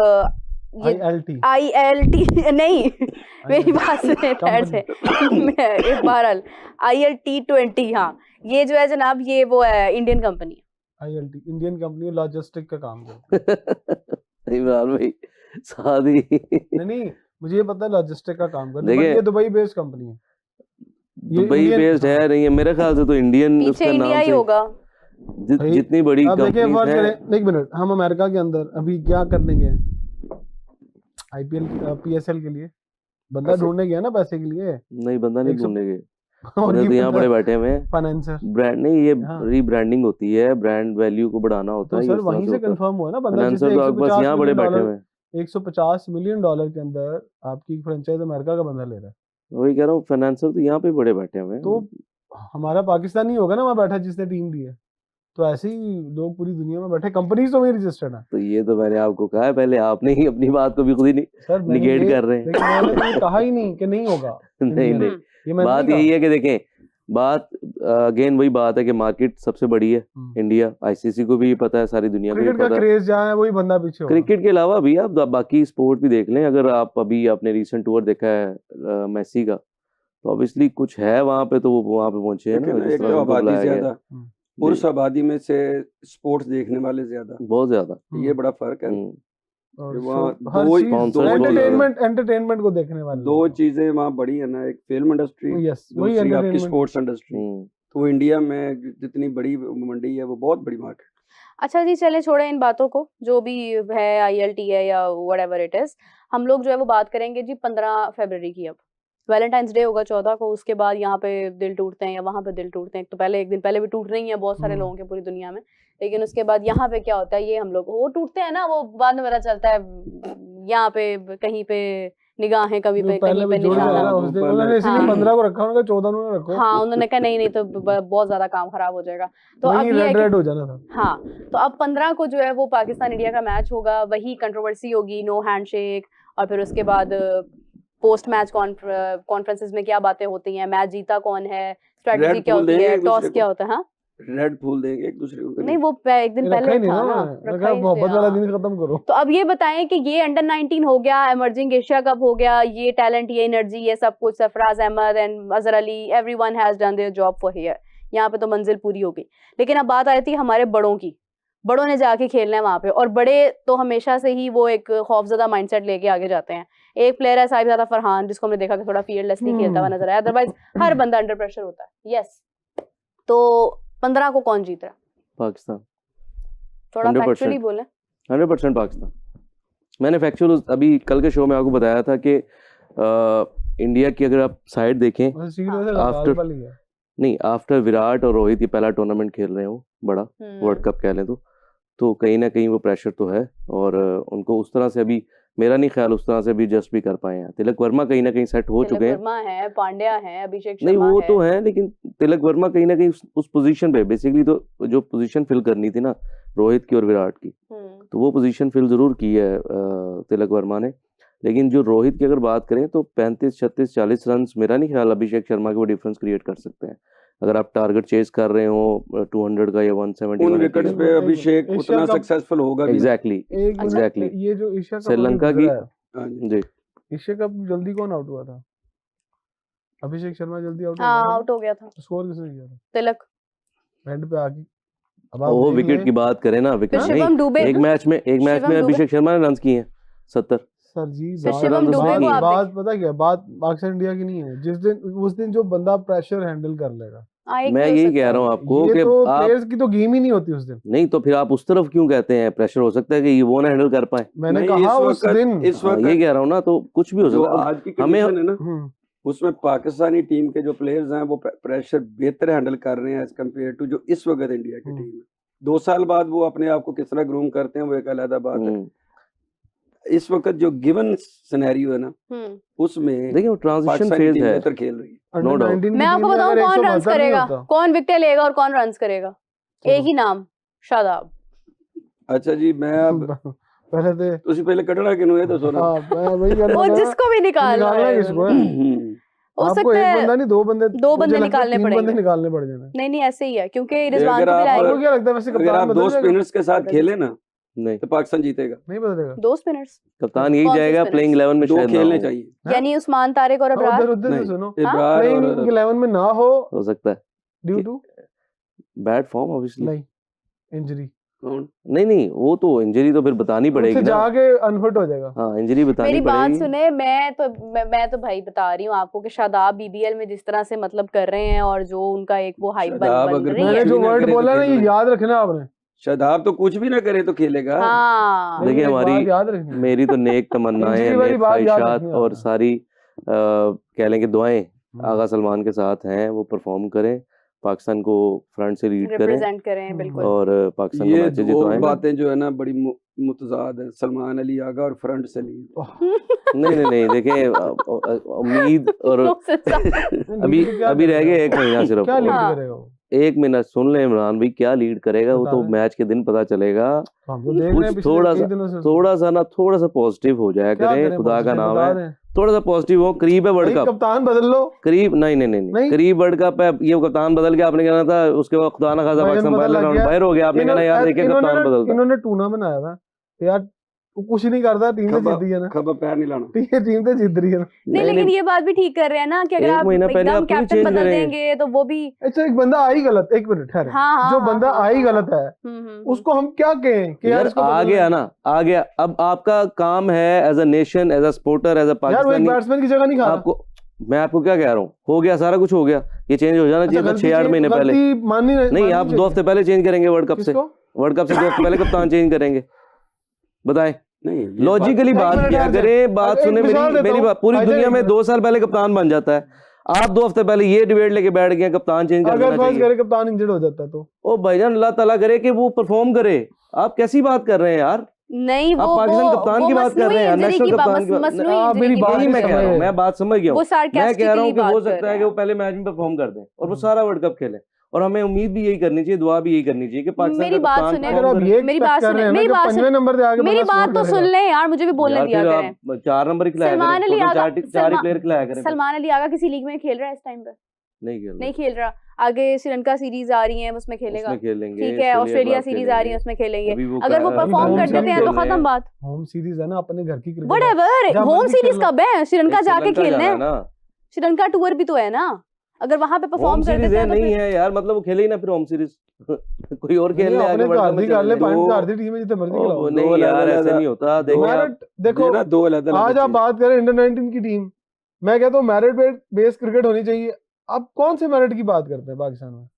IILT नहीं मेरी बात सुने ठहर से बहरहाल ILT20, हाँ ये जो है जनाब ये वो है इंडियन कंपनी है। आईएलटी इंडियन कंपनी लॉजिस्टिक का काम करती है। इमरान भाई शादी नहीं मुझे ये पता है लॉजिस्टिक का काम करती है, देखिए, बट ये दुबई बेस्ड कंपनी है। ये दुबई इंडियन- बेस्ड है नहीं है मेरे ख्याल से, तो इंडियन पीछे उसका इंडिया नाम ही से होगा। भाई, जितनी बड़ी अब देखिए कंपनीज फर्ज हैं। करें, एक मिनट, हम अमेरिका के अंदर अभी क्या करने गए आईपीएल पीएसएल के लिए, बंदा पैसे- ढूंढने गया ना पैसे के लिए। नहीं बंदा नहीं 100 ढूंढने गए, और बंदे तो यहाँ बड़े बैठे हुए हैं। फाइनेंसर ब्रांड नहीं, ये हाँ। रीब्रांडिंग होती है, ब्रांड वैल्यू को बढ़ाना होता तो है, सर इस तरह वहीं से होता है। कंफर्म हुआ ना बंदा, फाइनेंसर जिसने तो बस 150 यहाँ बड़े मिलियन बैठे हुए हैं। डॉलर 150 मिलियन डॉलर के अंदर आपकी फ्रेंचाइज अमेरिका का बंदा ले रहा है। वही कह रहा हूँ, फाइनेंसर तो यहाँ पे बड़े बैठे हुए हैं। तो हमारा पाकिस्तानी होगा ना वहाँ बैठा जिसने टीम दी है, तो ऐसे ही लोग पूरी दुनिया में बैठे, कंपनीज तो वही रजिस्टर्ड है। तो ये तो मैंने आपको कहा है पहले, आपने ही अपनी बात को भी खुद ही सर मैंने निगेट ये- कर रहे हैं। लेकिन मैंने तो ये कहा ही नहीं कि नहीं होगा। नहीं इंडियन। नहीं, ये मैंने बात नहीं यही कहा। है कि देखें, बात अगेन वही बात है कि मार्केट सबसे बड़ी है इंडिया। आईसीसी को भी पता है, सारी दुनिया को भी क्रिकेट का पता है। क्रेज जहाँ है वही बंदा पीछे होगा। क्रिकेट के अलावा भी आप बाकी स्पोर्ट भी देख लें। अगर आप अभी आपने रीसेंट टूर देखा है मेसी का, तो ऑब्वियसली कुछ है वहां पे, तो वो वहां पे पहुंचे हैं ना, लेकिन जिस एक तरह तो उनको आबादी बुलाया गया। ज्यादा, जी, उस आबादी में से स्पोर्ट्स देखने वाले ज्यादा, बहुत ज्यादा। ये बड़ा फर्क है। और कि वहाँ so हर दो ही- चीज sponsors बहुत एंटरटेनमेंट को देखने वाले दो चीजें वहाँ बड़ी है ना, एक फिल्म इंडस्ट्री, यस वही दूसरी आपकी एंटरटेनमेंट। Sports industry. तो इंडिया में जितनी बड़ी मंडी है वो बहुत बड़ी मार्केट। अच्छा जी चले छोड़े इन बातों को, जो भी है ILT है या व्हाटएवर इट इज, हम लोग जो है वो बात करेंगे जी 15 फरवरी की। अब वैलेंटाइंस डे होगा 14 को, उसके बाद यहाँ पे दिल टूटते हैं या वहाँ पे दिल टूटते हैं। एक तो पहले, एक दिन पहले भी टूट रही हैं बहुत सारे लोगों के पूरी दुनिया में, लेकिन उसके बाद यहाँ पे क्या होता है, ये हम लोग वो टूटते हैं ना, वो बाद में पता चलता है यहाँ पे कहीं पे निगाहें, कभी पे पहले कहीं पे भी जोड़ निशाना। जाएगा उस दिन, उन्होंने इसीलिए हाँ। 15 को रखा, उन्होंने 14 उन्होंने रखो। हाँ उन्होंने कहा नहीं नहीं तो बहुत ज्यादा काम खराब हो जाएगा, तो अब वही ये है रेड कि रेड हो जाना था। हाँ, तो अब 15 को जो है वो पाकिस्तान इंडिया का मैच होगा, वही कंट्रोवर्सी होगी, नो हैंडशेक, और फिर उसके बाद पोस्ट मैच कॉन्फ्रेंसेस में क्या बातें होती हैं, मैच जीता कौन है, स्ट्रेटजी Red क्या Bull होती है, देंगे एक टॉस दूसरे क्या को। होता है। हाँ रेड फूल देंगे एक दूसरे को। नहीं वो एक दिन रखा पहले ही नहीं था ना ना, उन्होंने, रखा ही मोहब्बत से, वाला हाँ। दिन खत्म करो। तो अब ये बताएं कि ये अंडर 19 हो गया, इमर्जिंग एशिया कप हो गया, ये टैलेंट, ये एनर्जी, ये सब कुछ, Sarfaraz Ahmed and Azhar Ali, everyone has done their job for here, यहाँ पे तो मंजिल पूरी हो गई। लेकिन अब बात आ रही थी हमारे बड़ों की, बड़ों ने जाके खेलना है वहां पे, और बड़े तो हमेशा से ही वो एक खौफजदा माइंडसेट लेके आगे जाते हैं। एक प्लेयर है साहिबजादा फरहान, जिसको हमने देखा कि थोड़ा फियरलेसली खेलता हुआ नजर आया, अदरवाइज हर बंदा अंडर प्रेशर होता है। यस, तो 15 को कौन जीत रहा है? पाकिस्तान थोड़ा 100%। फैक्चुअली बोले। 100% पाकिस्तान। मैंने फैक्चुअल अभी कल के शो में आपको बताया था कि इंडिया की अगर आप साइड देखें, After- नहीं आफ्टर विराट और रोहित ये पहला टूर्नामेंट खेल रहे हो बड़ा वर्ल्ड कप कह लें, तो कहीं ना कहीं वो प्रेशर तो है, और उनको उस तरह से अभी मेरा नहीं ख्याल उस तरह से भी जस्ट भी कर पाए हैं। तिलक वर्मा कहीं ना कहीं सेट हो चुके हैं, वर्मा है, पांड्या है, अभिषेक नहीं शर्मा वो है। तो है, लेकिन तिलक वर्मा कहीं ना कहीं उस पोजीशन पे बेसिकली तो जो पोजीशन फिल करनी थी ना रोहित की और विराट की, तो वो पोजीशन फिल जरूर की है तिलक वर्मा ने। लेकिन जो रोहित की अगर बात करें तो 35, 36, 40 रन मेरा नहीं ख्याल अभिषेक शर्मा के वो डिफरेंस क्रिएट कर सकते हैं। अगर आप टारगेट चेज कर रहे हो 200 का या 170 उन विकेट्स पे अभिषेक उतना सक्सेसफुल होगा भी। एग्जैक्टली ये जो एशिया कप श्रीलंका की जी एशिया कप जल्दी कौन आउट हुआ था? अभिषेक शर्मा जल्दी आउट आउट हो गया था। तो स्कोर किसने किया था? तिलक एंड पे आके। अब वो विकेट की बात करें ना, विकेट नहीं, एक मैच में अभिषेक शर्मा ने रन किए हैं 70। सर जी बात पता क्या बात पाकिस्तान इंडिया की नहीं है। जिस दिन उस दिन जो बंदा प्रेशर हैंडल कर लेगा, मैं यही कह रहा हूँ आपको कि तो प्लेयर्स की तो गेम ही नहीं होती उस दिन। नहीं तो फिर आप उस तरफ क्यों कहते हैं प्रेशर हो सकता है कि वो ना हैंडल कर पाए। मैंने कहा उस दिन इस वक्त ये कह रहा हूँ ना, तो कुछ भी हो सकता है। आज की कंडीशन है ना, उसमें पाकिस्तानी टीम के जो प्लेयर्स हैं वो प्रेशर बेहतर हैंडल कर रहे हैं एज कम्पेयर टू जो इस वक्त इंडिया की टीम है। 2 साल बाद वो अपने आप को किस तरह ग्रूम करते हैं वो एक अलग बात है। इस वक्त जो गिवन सिनेरियो है ना, उसमें देखिए ट्रांजिशन फेज है, बेहतर खेल रही है। No doubt. मैं आपको बताऊं कौन रन करेगा, कौन विकेट लेगा और कौन रन करेगा। एक ही नाम, शादाब। अच्छा जी, मैं अब पहले थे ਤੁਸੀਂ ਪਹਿਲੇ ਕੱਢਣਾ ਕਿਨੂੰ ਇਹ ਦੱਸੋ ना। मैं वही कह रहा वो जिसको भी निकालना है किसको है? हो आपको सकता एक है बंदा नहीं, 2 बंदे निकालने बंदे पड़ेंगे। निकालने पड़ जाने। नहीं ऐसे ही है, क्योंकि रिजवान को भी अगर लाएंगे। आपको क्या लगता है वैसे अगर कप्तान आप 2 स्पिनर्स के साथ खेले ना नहीं तो पाकिस्तान जीतेगा। नहीं बदलेगा। 2 स्पिनर्स कप्तान यही जाएगा प्लेइंग 11 में, 2 शायद खेलने चाहिए। यानी उस्मान तारिक और अबरार। उधर से सुनो, इब्रार प्लेइंग 11 में ना हो सकता है due to bad form obviously. नहीं इंजरी, नहीं वो तो इंजरी तो फिर बतानी पड़ेगी ना, जाके अनफिट हो जाएगा। हाँ इंजरी बतानी मेरी पड़ेगी। बात सुने, मैं तो भाई बता रही हूँ आपको कि शादाब बीबीएल में जिस तरह से मतलब कर रहे हैं और जो उनका एक वो हाइप बन रही है। मैंने जो वर्ड बोला ना ये याद रखना आपने। शादाब तो कुछ भी ना करे तो खेलेगा। हाँ। देखिए हमारी मेरी तो नेक तमन्नाएं हैं, ख्वाहिशात और सारी कह लें कि दुआएं आगा सलमान के साथ हैं। वो परफॉर्म करें, पाकिस्तान को फ्रंट से लीड करें बिल्कुल, और पाकिस्तान को ये मैचेस जितवाएं। बातें जो है ना बड़ी मुतजाद है, सलमान अली आगा और फ्रंट से लीड। नहीं देखिए उम्मीद और अभी रह गए 1 महीना सिर्फ। क्या लीड करेगा वो? 1 मिनट सुन ले इमरान भाई, क्या लीड करेगा वो तो मैच के दिन पता चलेगा। कुछ थोड़ा सा पॉजिटिव हो जाया करें, खुदा का नाम है, थोड़ा सा पॉजिटिव हो। करीब है वर्ल्ड कप, कप्तान बदल लो। करीब नहीं करीब वर्ल्ड कप है, ये कप्तान बदल के आपने कहना था, उसके बाद खुदा ना खासा पाकिस्तान पहले राउंड बाहर हो गया, आपने कहना यार देखिए कप्तान बदलता। इन्होंने टूना बनाया था यार, कुछ नहीं करता, टीम तो जीत रही है ना, खबर पैर नहीं लाना, टीम तो जीत रही है ना। नहीं लेकिन ये बात भी ठीक कर रहे हैं ना कि अगर आप एकदम कैप्टन बदल देंगे तो वो भी। अच्छा एक बंदा आई गलत, 1 मिनट ठहरे, जो बंदा आई गलत है उसको हम क्या कहें कि यार इसको आ गया। अब आपका काम है as a nation, as a supporter, as a Pakistani, batsman की जगह नहीं खा रहा। आपको मैं आपको क्या कह रहा हूँ, हो गया सारा कुछ हो गया, ये चेंज हो जाना चाहिए था 6-8 महीने पहले। नहीं आप 2 हफ्ते पहले चेंज करेंगे, वर्ल्ड कप से 2 हफ्ते पहले कप्तान चेंज करेंगे। बताएं नहीं लॉजिकली बात क्या करें, बात सुने मेरी बात। पूरी दुनिया में 2 साल पहले कप्तान बन जाता है, आप 2 हफ्ते पहले ये डिबेट लेके बैठ गए कप्तान चेंज कर देना चाहिए। अगर कप्तान इंजर्ड हो जाता तो ओ भाईजान अल्लाह ताला करे कि वो परफॉर्म करे। आप कैसी बात कर रहे हैं यार? नहीं आप पाकिस्तान कप्तान की बात कर रहे हैं, नेशनल कप्तान की बात। मेरी बात मैं कह रहा हूँ, मैं बात समझ गया हूँ। मैं कह रहा हूँ कि हो सकता है कि वो पहले मैच में परफॉर्म कर दें और वो सारा वर्ल्ड कप खेले, और हमें उम्मीद भी यही करनी चाहिए, दुआ भी यही करनी चाहिए कि पाकिस्तान मेरी बात सुने, मेरी बात तो सुन ले यार, मुझे भी बोलने दिया करें। 4 नंबर ही खिलाया करें, 4 ही प्लेयर खिलाया करें। सलमान अली आगा किसी लीग में खेल रहा है इस टाइम पे? नहीं खेल रहा। आगे श्रीलंका सीरीज आ रही है, उसमें खेलेगा, खेलेंगे। ठीक है, ऑस्ट्रेलिया सीरीज आ रही है, उसमें खेलेंगे। अगर वो परफॉर्म कर देते हैं तो खत्म बात। होम सीरीज है ना, अपने घर की क्रिकेट। व्हाटएवर, होम सीरीज कब है? श्रीलंका जाके खेलना है, श्रीलंका टूर भी तो है ना। अगर वहां पे परफॉर्म कर देते हैं तो नहीं है यार, मतलब वो खेले ही ना फिर होम सीरीज कोई और खेल ले, आगे बढ़ के कर ले, पॉइंट कर दी टीम में जितने मर्जी खिलाओ। नहीं यार ऐसा नहीं होता। देखो आज आप बात करें अंडर 19 की टीम, मैं कहता हूँ मेरिट बेस्ड क्रिकेट होनी चाहिए। आप कौन से मेरिट की बात करते हैं पाकिस्तान में?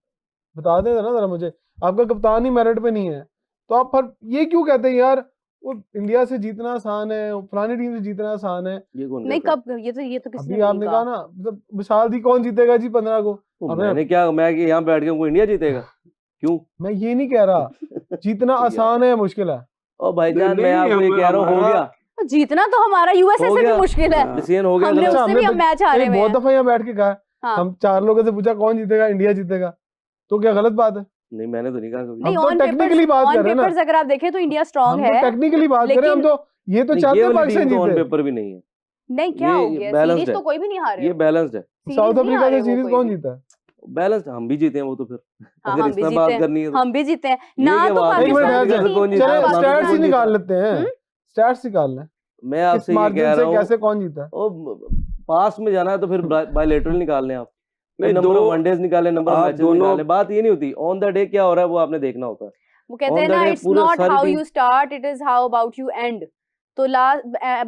बता दें ना जरा मुझे। आपका कप्तान ही मेरिट पे नहीं है तो आप पर ये क्यों कहते हैं यार वो इंडिया से जीतना आसान है, फलानी टीम से जीतना आसान है? नहीं कब, ये तो किसी ने आपने कहा ना, मतलब विशाल दी कौन जीतेगा जी 15 को? मैंने क्या, मैं यहाँ बैठ के वो इंडिया जीतेगा क्यों? मैं ये नहीं कह रहा जीतना आसान है, मुश्किल है। ओ भाईजान मैं आपको ये कह रहा हूँ, हो गया जीतना तो हमारा यूएसए से भी मुश्किल है, डिसीजन हो गया। हमने उससे भी मैच हारे हुए हैं। बहुत दफा यहाँ बैठ के कहा हम 4 लोगों से पूछा कौन जीतेगा, इंडिया जीतेगा, तो क्या गलत बात है? नहीं मैंने तो नहीं कहा कभी। नहीं, हम तो ऑन टेक्निकली बात कर रहे हैं ना, पेपर्स अगर आप देखें तो इंडिया स्ट्रांग हम तो है, टेक्निकली बात कर रहे हैं, हम तो ये तो नहीं, चाहते ये हैं वाली पाकिस्तान टीम तो ऑन जीते। पेपर भी नहीं है, नहीं क्या हो ये गया, balanced सीरीज है। तो कोई भी नहीं हारे ये हो, बैलेंस्ड है। सीरीज साउथ नहीं अफ्रीका हारे से वो सीरीज कोई कौन भी। जीता है? बैलेंस्ड, हम भी जीते हैं वो तो फिर हाँ, अगर हम इस भी पे जीते बात हैं, करनी है तो। हम भी जीते हैं ये ना, क्या तो बात है? एक मिनट पाकिस्तान ठहर की जाओ, कौन टीम जीता चलो है? ना, पाकिस्तान स्टैट्स ही कौन निकाल जीता लेते हैं, स्टैट्स निकाल लें, मैं किस आपसे ये मार्जिन कह से रहा हूँ, कैसे कौन जीता है? ओ पास में जाना है तो फिर बायलैटरल निकाल लें आप, नहीं, नंबर दो ऑफ वनडेज निकाले, नंबर ऑफ आप मैचेस दोनों निकाल लें, बात ये नहीं होती ऑन द डे क्या हो रहा है वो आपने देखना होता है। वो कहते On हैं the ना, day इट्स पूरा नॉट सारी how team- you start, it is how about you and. तो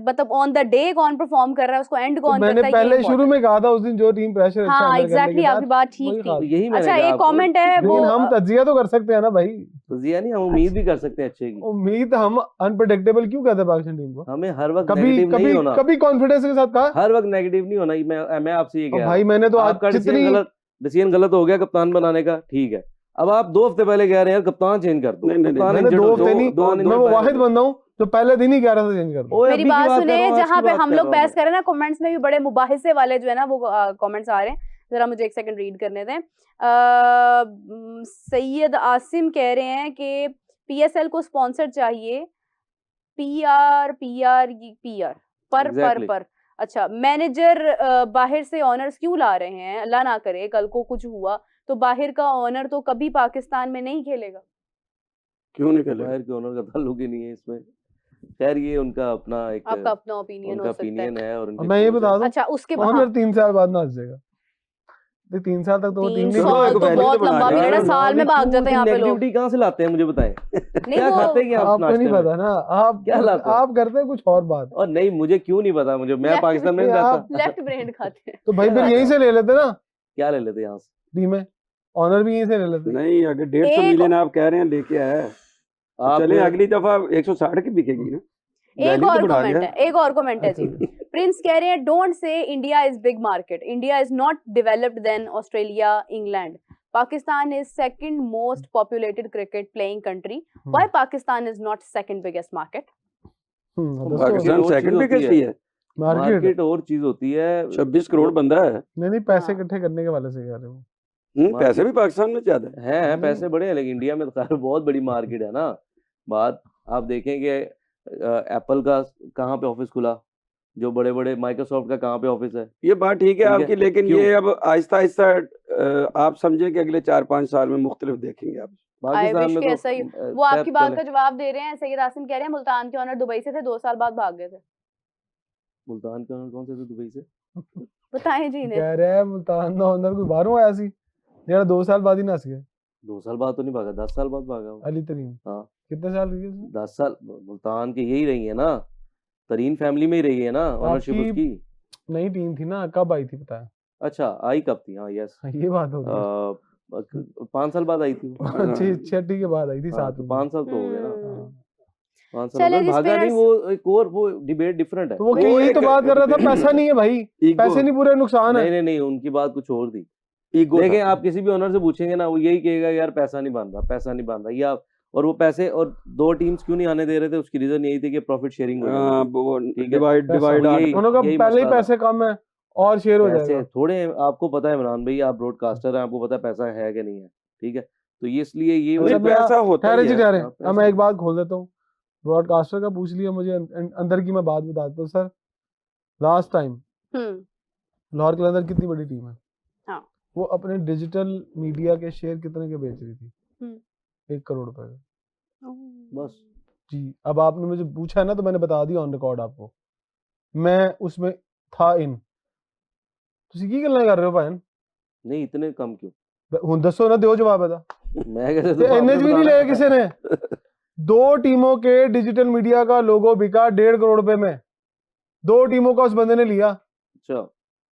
मतलब ऑन द डे कौन परफॉर्म कर रहा है, उसको एंड तो कौन मैंने करता है, ये पहले शुरू important में कहा था उस दिन, जो टीम प्रेशर अच्छा हाँ हैंडल करने एग्जैक्टली, के आपकी बाद बात ठीक वही थी। खास। तो यही मैंने अच्छा कहा एक आपको। कमेंट है वो, लेकिन हम तजिया तो कर सकते हैं ना भाई, तो जिया नहीं, हम उम्मीद भी कर सकते हैं अच्छे की। उम्मीद हम अनप्रेडिक्टेबल क्यों कहते हैं पाकिस्तान टीम को? हमें हर वक्त कभी नेगेटिव नहीं कभी होना, कभी कॉन्फिडेंस के साथ कहा। हर वक्त नेगेटिव नहीं होना। मैं आपसे ये कह और रहा भाई हूँ, मैंने तो आज आपका जितनी डिसीजन गलत हो गया कप्तान बनाने का, ठीक है। अब आप 2 हफ्ते पहले कह रहे हैं यार कप्तान चेंज कर दो, नहीं, नहीं, कप्तान मैंने injured 2 हो हफ्ते गया, नहीं, दो मैं वो वाहिद बंदा हूँ जो पहले दिन ही कह रहा था चेंज कर दो। ओए, मेरी अभी की बात बात कर सुने, रहा हूँ, आज जहाँ की पे बात हम कर लोग रहा हूँ बहस कर रहे हैं ना, कमेंट्स में भी बड़े मुबाहिसे वाले जो है ना वो कमेंट्स आ रहे हैं, जरा मुझे एक सेकंड रीड करने दें। सैयद आसिम कह रहे हैं कि पीएसएल को स्पॉन्सर चाहिए, पीआर पर Exactly. पर अच्छा, मैनेजर बाहर से ऑनर्स क्यों ला रहे हैं? अल्लाह ना करे कल को कुछ हुआ तो बाहर का ऑनर तो कभी पाकिस्तान में नहीं खेलेगा। क्यों नहीं खेलेगा? बाहर के ओनर का ताल्लुक ही नहीं है इसमें। खैर ये उनका अपना एक आपका अपना ओपिनियन हो उनका सकता है। ओपिनियन है और उनके मैं ये सोच बता है। दूं, अच्छा उसके बाद ऑनर 3 साल बाद ना आ जाएगा, 3 साल तक तो वो टीम 3 नहीं चलो, साल एक तो वैल्यू बहुत तो बना लंबा रहे हैं। पीरियड है, साल में भाग जाते हैं यहाँ पे लोग। नेगेटिविटी कहाँ से लाते हैं मुझे बताएं। नहीं क्या वो खाते हैं क्या आप आपको नहीं नाश्ते में? पता ना, आप क्या लाते हैं? आप करते हैं कुछ और बात। और नहीं मुझे क्यों नहीं पता, मुझे मैं Left पाकिस्तान में में नहीं आप- रहता। लेफ्ट ब्रेन खाते हैं। तो भाई क्या फिर बात यहीं है? से ले लेते ना, क्या ले लेते यहाँ से? टीम में ऑनर भी यहीं से ले लेते। नहीं, अगर 150 एक- मिलियन आप कह रहे हैं लेके आया, आप चले अगली दफा 160 की बिकेगी ना। एक वैल्यू और तो बढ़ा कमेंट गया। है, एक और कमेंट है जी। प्रिंस कह रहे हैं don't say India is big market, India is not developed then Australia, England, Pakistan is second most populated cricket playing country, why Pakistan is not second biggest market? Pakistan और चीज़ सेकंड होती बिगेस्ट है। ही है, मार्केट मार्केट और चीज होती है। 26 करोड़ बंदा है। नहीं पैसे हाँ। इकट्ठे करने के वाले से कह रहे हो। पैसे भी पाकिस्तान में ज्यादा है। है पैसे बड़े हैं, लेकिन इंडिया में तो खैर बहुत बड़ी मार्केट है ना। बात आप देखें कि एप्पल का कहाँ पे ऑफिस खुला, जो बड़े बड़े माइक्रोसॉफ्ट का कहाँ पे ऑफिस है। ये बात ठीक है ठीक है, आपकी, लेकिन क्यों? ये अब आहिस्ता आहिस्ता आप समझे कि अगले 4-5 साल में मुख्तलिफ देखेंगे आप। पाकिस्तान wish में कि तो ऐसा ही- वो खैर आपकी बात चले। का जवाब दे रहे हैं। सैयद आसिम कह रहे हैं मुल्तान के ऑनर दुबई से थे, 2 साल बाद भाग गए थे। मुल्तान के ओनर कौन से थे दुबई से? बताएं जी इन्हें। कह रहे हैं मुल्तान दा ओनर कोई बाहरों आया सी जेड़ा 2 साल बाद ही नस गया। 2 साल बाद तो नहीं भागा, 10 साल बाद भागा वो। अली तरीन हाँ। कितने साल रही है उसमें? 10 साल मुल्तान के यही रही है ना, तरीन फैमिली में ही रही है ना ओनरशिप आपकी- उसकी। नई टीम थी ना, कब आई थी बताया? अच्छा आई कब थी? हाँ यस, हाँ, ये बात हो गई। 5 साल बाद आई थी वो। 6 के बाद आई थी, हाँ, 7 तो 5 साल तो हो गए ना। हम्म। 5 साल चले हो गए, जी, भागा नहीं spinners- वो। एक और वो डिबेट डिफरेंट है। तो वो वो यही एक- तो बात कर रहा था, पैसा नहीं है भाई, ईगो, पैसे नहीं पूरे नुकसान नहीं है। नहीं नहीं, उनकी बात कुछ और थी। ईगो देखें था। आप किसी भी ओनर से पूछेंगे ना, वो यही कहेगा यार पैसा नहीं बन रहा, पैसा नहीं बन रहा। या और वो पैसे और 2 टीम्स क्यों नहीं आने दे रहे थे, उसकी रीजन यही थी कि प्रॉफिट शेयरिंग हो हाँ, जाती वो है। डिवाइड पैसा- डिवाइड यही- उन्होंने कहा यही पहले ही मसला था। पैसे कम है और शेयर हो पैसे जाएगा। थोड़े हैं, आपको पता है इमरान भाई, आप ब्रॉडकास्टर हैं, आपको पता है पैसा है कि नहीं है, ठीक है। तो ये इसलिए ये अच्छा, नहीं, मैं- पैसा होता ठहरे ही जी है। ठहरे, हाँ, अब पैसा- मैं एक बात खोल देता हूँ। ब्रॉडकास्टर का पूछ लिया, मुझे अंदर की मैं बात बताता हूँ। सर लास्ट टाइम लाहौर के अंदर कितनी बड़ी टीम है, हाँ। वो अपने डिजिटल मीडिया के शेयर कितने के बेच रही थी? 1 करोड़ रुपए के। बस जी, अब आपने मुझे पूछा है ना, तो मैंने बता दिया ऑन रिकॉर्ड आपको, मैं उसमें था इन। ਤੁਸੀਂ ਕੀ ਗੱਲਾਂ ਕਰ ਰਹੇ ਹੋ ਭਾਈ? नहीं इतने कम क्यों? ਹੁਣ ਦੱਸੋ ਨਾ, ਦਿਓ ਜਵਾਬ ਇਹਦਾ। मैं कैसे ਤੇ ਇੰਨੇ 'ਚ ਵੀ नहीं लिया किसी ने। 2 टीमों के डिजिटल मीडिया का लोगो बिका 1.5 करोड़ रुपए में। 2 टीमों का उस बंदे ने लिया। अच्छा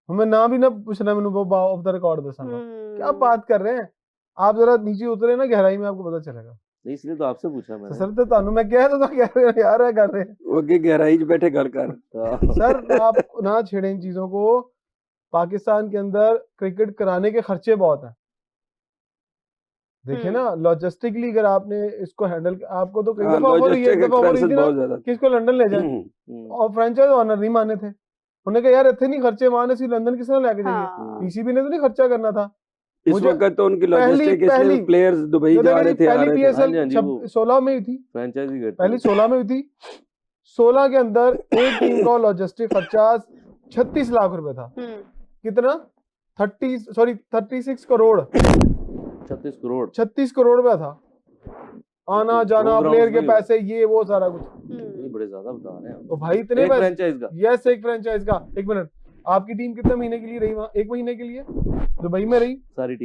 हमें ना भी ना पूछना, मैंने वो ऑफ द रिकॉर्ड दसांगा। क्या बात कर रहे हैं आप? जरा नीचे उतरे ना गहराई में, आपको पता चलेगा। नहीं, इसलिए तो आपसे पूछा मैंने। सर तो ਤੁਹਾਨੂੰ मैं कह तो कह रहे हो यार, है कर रहे हैं। वो अगे गहराई च बैठे गल कर। हाँ। सर आप ना छेड़े इन चीजों को। पाकिस्तान के अंदर क्रिकेट कराने के खर्चे बहुत हैं। देखिए ना, लॉजिस्टिकली अगर आपने इसको हैंडल, आपको तो कई दफा हो रही है, एक दफा हो रही थी ना, बहुत ज्यादा। किसको लंदन ले जाए, और फ्रेंचाइज ओनर नहीं माने थे। उन्होंने कहा यार इतने नहीं खर्चे माने सी, लंदन किसने लेके जाइए, पीसीबी ने तो नहीं खर्चा करना था। इस वक्त तो उनकी लॉजिस्टिक इसलिए प्लेयर्स दुबई जा रहे थे, आ रहे थे। पहली 16 में हुई थी, फ्रेंचाइजी पहली 16 में हुई थी। 16 के अंदर एक टीम का लॉजिस्टिक खर्चा 36 लाख रुपए था। कितना? 36 करोड़ 36 करोड़ रुपया था। आना जाना, प्लेयर के पैसे, ये वो सारा कुछ। ये बड़े ज्यादा बता रहे हैं तो भाई इतने पैसे फ्रेंचाइज का। यस, एक फ्रेंचाइज का। एक मिनट, आपकी टीम कितने महीने के लिए रही वहाँ? 1 महीने के लिए दुबई में रही, सारी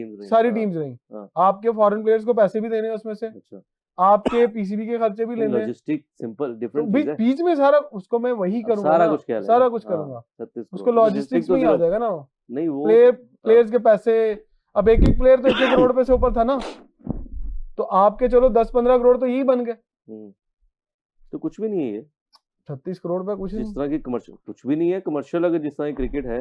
टीम्स रही। आपके फॉरेन प्लेयर्स को पैसे भी देने हैं उसमें से। अच्छा। आपके पीसीबी के खर्चे भी लेने हैं। लॉजिस्टिक सिंपल डिफरेंट चीज है। बीच में सारा उसको मैं वही करूंगा, सारा कुछ करूंगा। उसको लॉजिस्टिक्स में ही आ जाएगा ना। नहीं, वो प्लेयर्स के पैसे, अब एक प्लेयर तो 1 करोड़ रुपए से ऊपर था ना, तो आपके चलो 10-15 करोड़ तो यही बन गए। तो कुछ भी नहीं है 36 करोड़ रुपए कुछ जिस तरह की कमर्शियल कुछ भी नहीं है। कमर्शियल अगर जिस तरह की क्रिकेट है,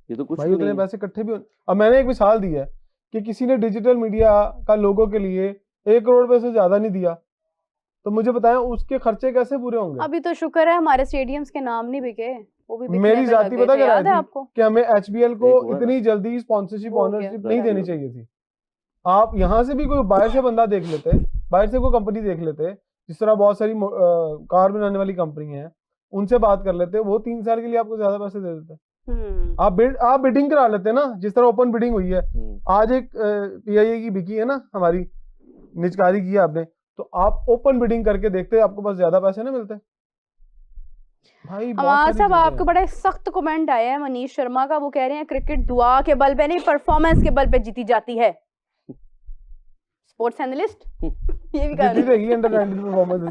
ये तो कुछ भाई उतने पैसे इकट्ठे भी। अब मैंने एक मिसाल दी है कि किसी ने डिजिटल मीडिया का लोगो के लिए 1 करोड़ रुपए से ज्यादा नहीं दिया, तो मुझे बताएं उसके खर्चे कैसे पूरे होंगे? अभी तो शुक्र है हमारे स्टेडियम्स के नाम नहीं बिके, वो भी मेरी जाती पता क्या याद है आपको कि हमें एचबीएल को इतनी जल्दी स्पॉन्सरशिप ऑनरशिप नहीं देनी चाहिए थी। आप यहाँ से भी कोई बाहर से बंदा देख लेते, बाहर से कोई कंपनी देख लेते, जिस तरह बहुत सारी कार बनाने वाली कंपनी है, उनसे बात कर लेते, वो 3 साल के लिए आपको ज्यादा पैसे दे देते। आप बिडिंग करा लेते ना, जिस तरह ओपन बिडिंग हुई है। आज एक पीआईए की बिकी है ना, हमारी निजकारी की है आपने, तो आप ओपन बिडिंग करके देखते, आपको बस ज्यादा पैसे ना मिलते। भाई साहब आपके बड़े सख्त कमेंट आए हैं मनीष शर्मा का, वो कह रहे हैं क्रिकेट दुआ के बल पे नहीं परफॉर्मेंस के बल पे जीती जाती है। स्पोर्ट्स एनालिस्ट ये भी कर रहे हैं अंडर 19 परफॉर्मेंस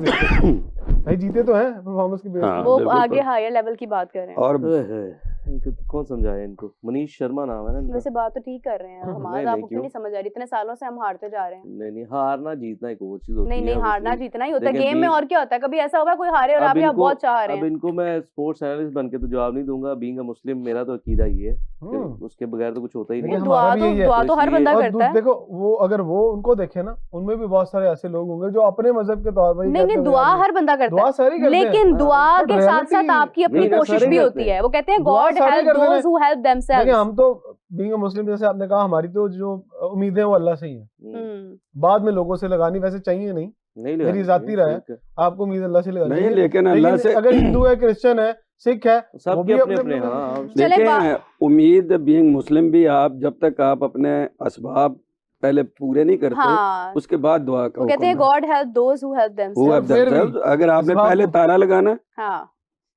भाई जीते तो हैं परफॉर्मेंस की बेस पे। वो आगे हायर लेवल की बात कर रहे हैं। और इनको कौन समझाए? इनको मनीष शर्मा नाम है ना। वैसे बात तो ठीक कर रहे हैं, हमारा आपको क्यों नहीं समझ आ रही? इतने सालों से हम हारते जा रहे हैं। नहीं हारना जीतना एक और चीज होती है। नहीं हारना जीतना ही होता है गेम में, और क्या होता है? कभी ऐसा होगा कोई हारे और आप यहाँ बहुत चाह रहे हैं। अब इनको मैं स्पोर्ट्स एनालिस्ट बनके तो जवाब नहीं दूंगा। बीइंग अ मुस्लिम मेरा तो अकीदा ही है, उसके बगैर तो कुछ होता ही नहीं। दुआ तो हर बंदा करता है। देखो वो अगर वो उनको देखे ना, उनमें भी बहुत सारे ऐसे लोग होंगे जो अपने मजहब के तौर पर नहीं दुआ हर बंदा करता है, लेकिन दुआ के साथ साथ आपकी अपनी कोशिश भी होती है। वो कहते हैं God help those who help themselves. हम तो बीइंग अ मुस्लिम, जैसे आपने कहा, हमारी तो जो उम्मीदें वो अल्लाह से ही है। बाद में लोगों से लगानी वैसे चाहिए नहीं, मेरी जाती राय है। आपको उम्मीद अल्लाह से लगानी नहीं, लेकिन अल्लाह से अगर हिंदू है, क्रिश्चियन है, सिख है, सबके अपने लेकिन उम्मीद बीइंग मुस्लिम भी आप जब तक आप अपने असबाब पहले पूरे नहीं करते, उसके बाद दुआ का कहते हैं God help those who help themselves. अगर आपने पहले ताला लगाना,